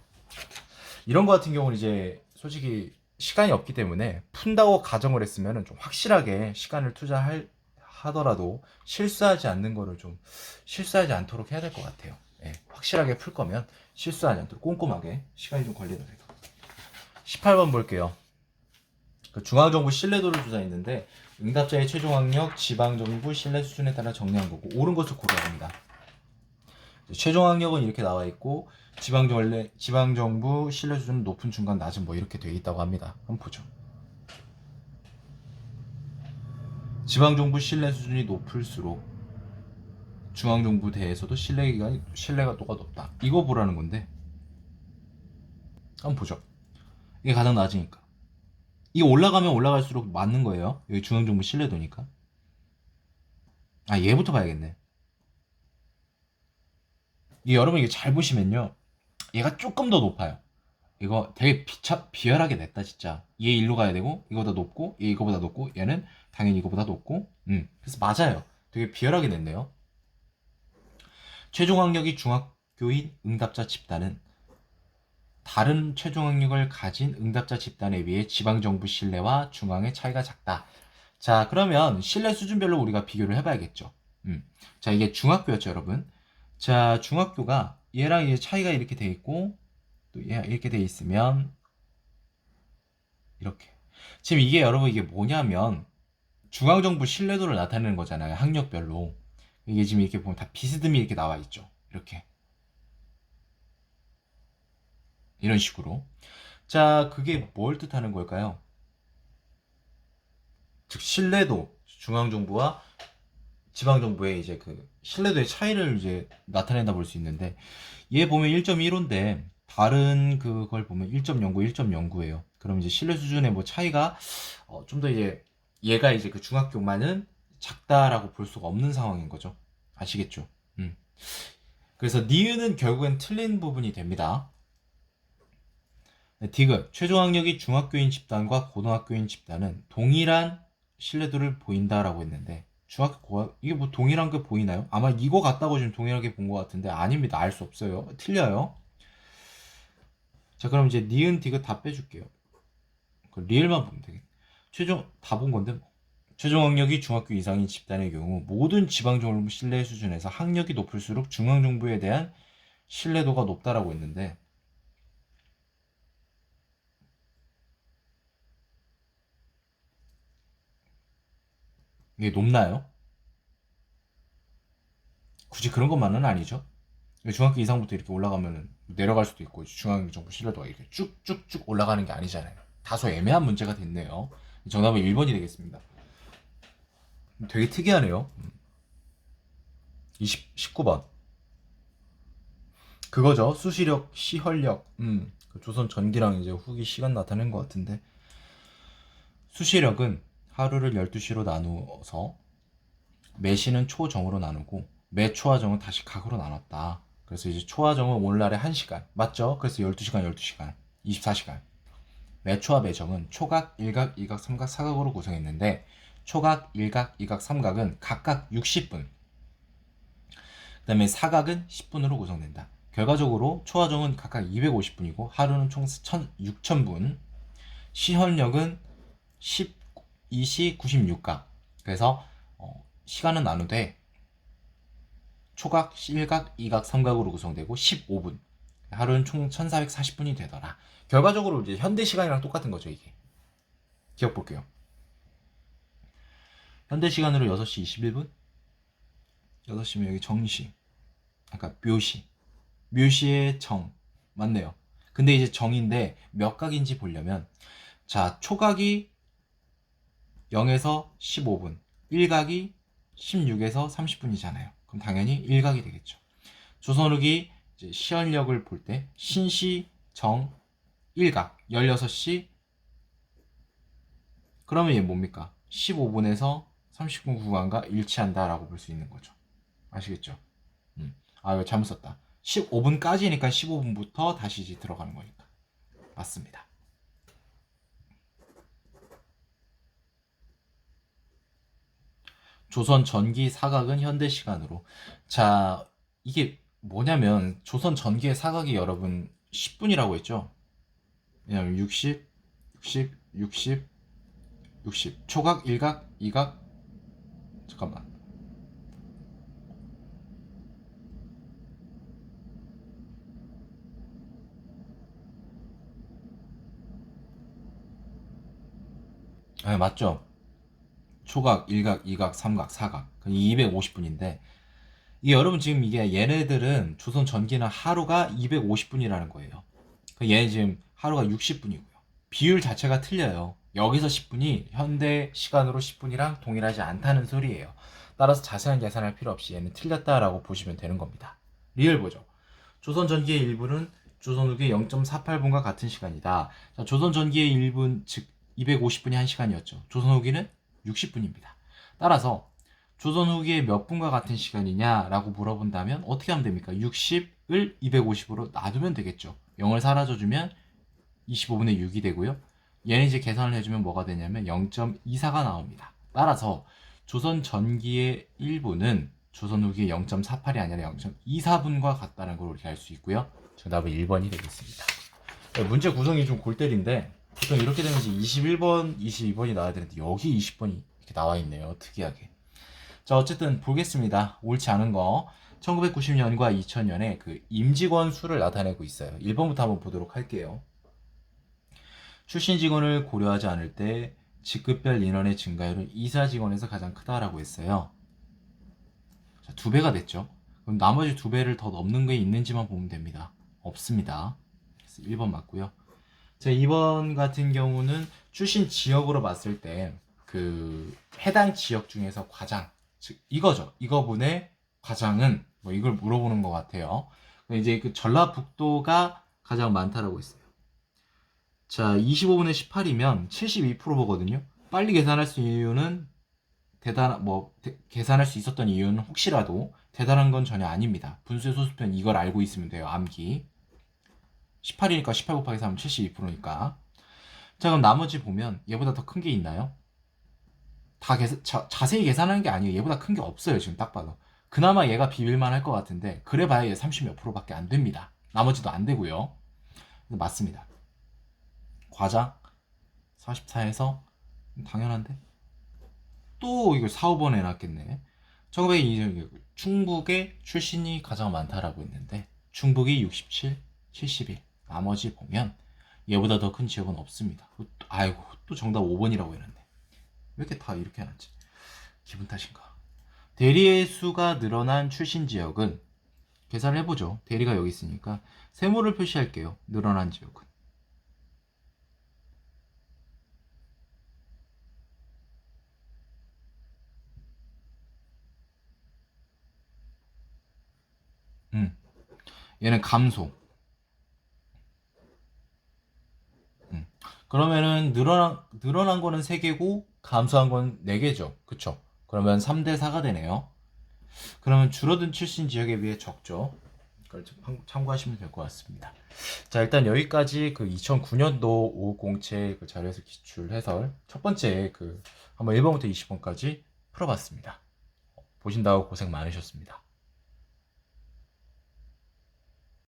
이런 거 같은 경우는 이제 솔직히 시간이 없기 때문에 푼다고 가정을 했으면 좀 확실하게 시간을 투자하더라도 실수하지 않도록 해야 될 것 같아요. 예, 확실하게 풀 거면 실수하지 않도록 꼼꼼하게 시간이 좀 걸리더라도. 18번 볼게요. 중앙정부 신뢰도를 조사했는데 응답자의 최종 학력, 지방정부 신뢰 수준에 따라 정리한 거고 옳은 것을 고려합니다. 최종 학력은 이렇게 나와 있고 지방정부 신뢰 수준 높은 중간 낮은 뭐 이렇게 되어 있다고 합니다. 한번 보죠. 지방정부 신뢰 수준이 높을수록 중앙정부 대에서도 신뢰도가 높다. 이거 보라는 건데 한번 보죠. 이게 가장 낮으니까. 이게 올라가면 올라갈수록 맞는 거예요. 여기 중앙정부 신뢰도니까. 아, 얘부터 봐야겠네. 이게 여러분 이게 잘 보시면요. 얘가 조금 더 높아요. 이거 되게 비열하게 냈다 진짜. 얘 일로 가야 되고 이거보다 높고 얘 이거보다 높고 얘는 당연히 이거보다 높고 그래서 맞아요. 되게 비열하게 냈네요. 최종 학력이 중학교인 응답자 집단은 다른 최종 학력을 가진 응답자 집단에 비해 지방정부 신뢰와 중앙의 차이가 작다. 자, 그러면 신뢰 수준별로 우리가 비교를 해봐야겠죠. 자, 이게 중학교였죠, 여러분. 자, 중학교가 얘랑 이제 차이가 이렇게 돼 있고 또 얘 이렇게 돼 있으면 이렇게. 지금 이게 여러분 이게 뭐냐면 중앙정부 신뢰도를 나타내는 거잖아요. 학력별로. 이게 지금 이렇게 보면 다 비스듬히 이렇게 나와 있죠. 이렇게. 이런 식으로. 자, 그게 뭘 뜻하는 걸까요? 즉 신뢰도 중앙정부와 지방정부의 이제 그 신뢰도의 차이를 이제 나타낸다 볼 수 있는데 얘 보면 1.15인데 다른 그걸 보면 1.09, 1.09예요. 그럼 이제 신뢰 수준의 뭐 차이가 좀 더 이제 얘가 이제 그 중학교만은 작다라고 볼 수가 없는 상황인 거죠. 아시겠죠? 그래서 니은은 결국엔 틀린 부분이 됩니다. 디귿, 최종 학력이 중학교인 집단과 고등학교인 집단은 동일한 신뢰도를 보인다라고 했는데 이게 뭐 동일한 게 보이나요? 아마 이거 같다고 지금 동일하게 본 것 같은데 아닙니다. 알 수 없어요. 틀려요. 자, 그럼 이제 니은 디귿 다 빼줄게요. 그 리을만 보면 되겠네. 최종 다 본 건데 뭐. 최종 학력이 중학교 이상인 집단의 경우 모든 지방정부 신뢰 수준에서 학력이 높을수록 중앙정부에 대한 신뢰도가 높다라고 했는데 이게 높나요? 굳이 그런 것만은 아니죠. 중학교 이상부터 이렇게 올라가면 내려갈 수도 있고 중앙정부 신뢰도가 이렇게 쭉쭉쭉 올라가는 게 아니잖아요. 다소 애매한 문제가 됐네요. 정답은 1번이 되겠습니다. 되게 특이하네요. 19번. 그거죠. 수시력, 시혈력. 그 조선 전기랑 이제 후기 시간 나타낸 것 같은데. 수시력은 하루를 12시로 나누어서 매시는 초정으로 나누고 매초하정은 다시 각으로 나눴다. 그래서 이제 초하정은 오늘날에 1시간. 맞죠? 그래서 12시간, 12시간. 24시간. 매초와 매정은 초각, 일각, 이각, 삼각, 사각으로 구성했는데 초각, 일각, 이각, 삼각은 각각 60분. 그 다음에 사각은 10분으로 구성된다. 결과적으로 초하정은 각각 250분이고 하루는 총 6,000분. 시혈력은 12시 96각. 그래서 시간은 나누되 초각, 일각, 이각, 삼각으로 구성되고 15분. 하루는 총 1440분이 되더라. 결과적으로 이제 현대 시간이랑 똑같은 거죠, 이게. 기억 볼게요. 현대 시간으로 6시 21분? 6시면 여기 정시. 아까 묘시. 묘시의 정. 맞네요. 근데 이제 정인데 몇 각인지 보려면 자, 초각이 0에서 15분, 1각이 16에서 30분이잖아요. 그럼 당연히 1각이 되겠죠. 조선후기 이제 시연력을 볼 때 신시, 정, 1각 16시 그러면 얘 뭡니까? 15분에서 30분 구간과 일치한다라고 볼 수 있는 거죠. 아시겠죠? 아, 이거 잘못 썼다. 15분까지니까 15분부터 다시 이제 들어가는 거니까. 맞습니다. 조선 전기 사각은 현대 시간으로. 자, 이게 뭐냐면 조선 전기의 사각이 여러분 10분이라고 했죠? 왜냐면 60, 60, 60, 60. 초각, 일각, 이각. 잠깐만. 아, 맞죠? 초각, 일각, 이각, 삼각, 사각. 250분인데 이게 여러분 지금 이게 얘네들은 조선 전기는 하루가 250분이라는 거예요. 얘네 지금 하루가 60분이고요. 비율 자체가 틀려요. 여기서 10분이 현대 시간으로 10분이랑 동일하지 않다는 소리예요. 따라서 자세한 계산할 필요 없이 얘는 틀렸다라고 보시면 되는 겁니다. 리얼 보죠. 조선 전기의 1분은 조선 후기의 0.48분과 같은 시간이다. 자, 조선 전기의 1분, 즉 250분이 1시간이었죠. 조선 후기는 60분입니다. 따라서 조선 후기의 몇 분과 같은 시간이냐라고 물어본다면 어떻게 하면 됩니까? 60을 250으로 놔두면 되겠죠. 0을 사라져주면 25분의 6이 되고요. 얘는 이제 계산을 해주면 뭐가 되냐면 0.24가 나옵니다. 따라서 조선 전기의 1분은 조선 후기의 0.48이 아니라 0.24분과 같다는 걸 우리가 알 수 있고요. 정답은 1번이 되겠습니다. 문제 구성이 좀 골 때리는데 보통 이렇게 되면 이제 21번, 22번이 나와야 되는데 여기 20번이 이렇게 나와 있네요. 특이하게. 자, 어쨌든 보겠습니다. 옳지 않은 거. 1990년과 2000년에 그 임직원 수를 나타내고 있어요. 1번부터 한번 보도록 할게요. 출신 직원을 고려하지 않을 때 직급별 인원의 증가율은 이사 직원에서 가장 크다라고 했어요. 자, 2배가 됐죠. 그럼 나머지 2배를 더 넘는 게 있는지만 보면 됩니다. 없습니다. 그래서 1번 맞고요. 자, 2번 같은 경우는 출신 지역으로 봤을 때 그 해당 지역 중에서 과장, 즉 이거죠. 이거분의 과장은 뭐 이걸 물어보는 것 같아요. 이제 그 전라북도가 가장 많다라고 했어요. 자, 25분의 18이면 72%거든요. 빨리 계산할 수 있는 이유는 계산할 수 있었던 이유는 혹시라도 대단한 건 전혀 아닙니다. 분수의 소수편 이걸 알고 있으면 돼요. 암기. 18이니까 18 곱하기 3은 72%니까. 자, 그럼 나머지 보면 얘보다 더 큰 게 있나요? 자세히 계산하는 게 아니에요. 얘보다 큰 게 없어요. 지금 딱 봐도. 그나마 얘가 비빌만 할 것 같은데 그래봐야 얘 30몇 프로밖에 안 됩니다. 나머지도 안 되고요. 맞습니다. 과장 44에서 당연한데 또 이걸 4, 5번 해놨겠네. 1902년 충북의 출신이 가장 많다라고 했는데 충북이 67, 71. 나머지 보면 얘보다 더 큰 지역은 없습니다. 아이고 또 정답 5번이라고 해놨네. 왜 이렇게 다 이렇게 해놨지? 기분 탓인가? 대리의 수가 늘어난 출신 지역은 계산을 해보죠. 대리가 여기 있으니까 세모를 표시할게요. 늘어난 지역은 얘는 감소. 그러면은 늘어난 거는 3개고 감소한 건 4개죠. 그쵸? 그러면 3대 4가 되네요. 그러면 줄어든 출신 지역에 비해 적죠. 그걸 좀 참고하시면 될 것 같습니다. 자, 일단 여기까지 그 2009년도 5공채 그 자료에서 기출 해설 첫 번째 그 한번 1번부터 20번까지 풀어봤습니다. 보신다고 고생 많으셨습니다.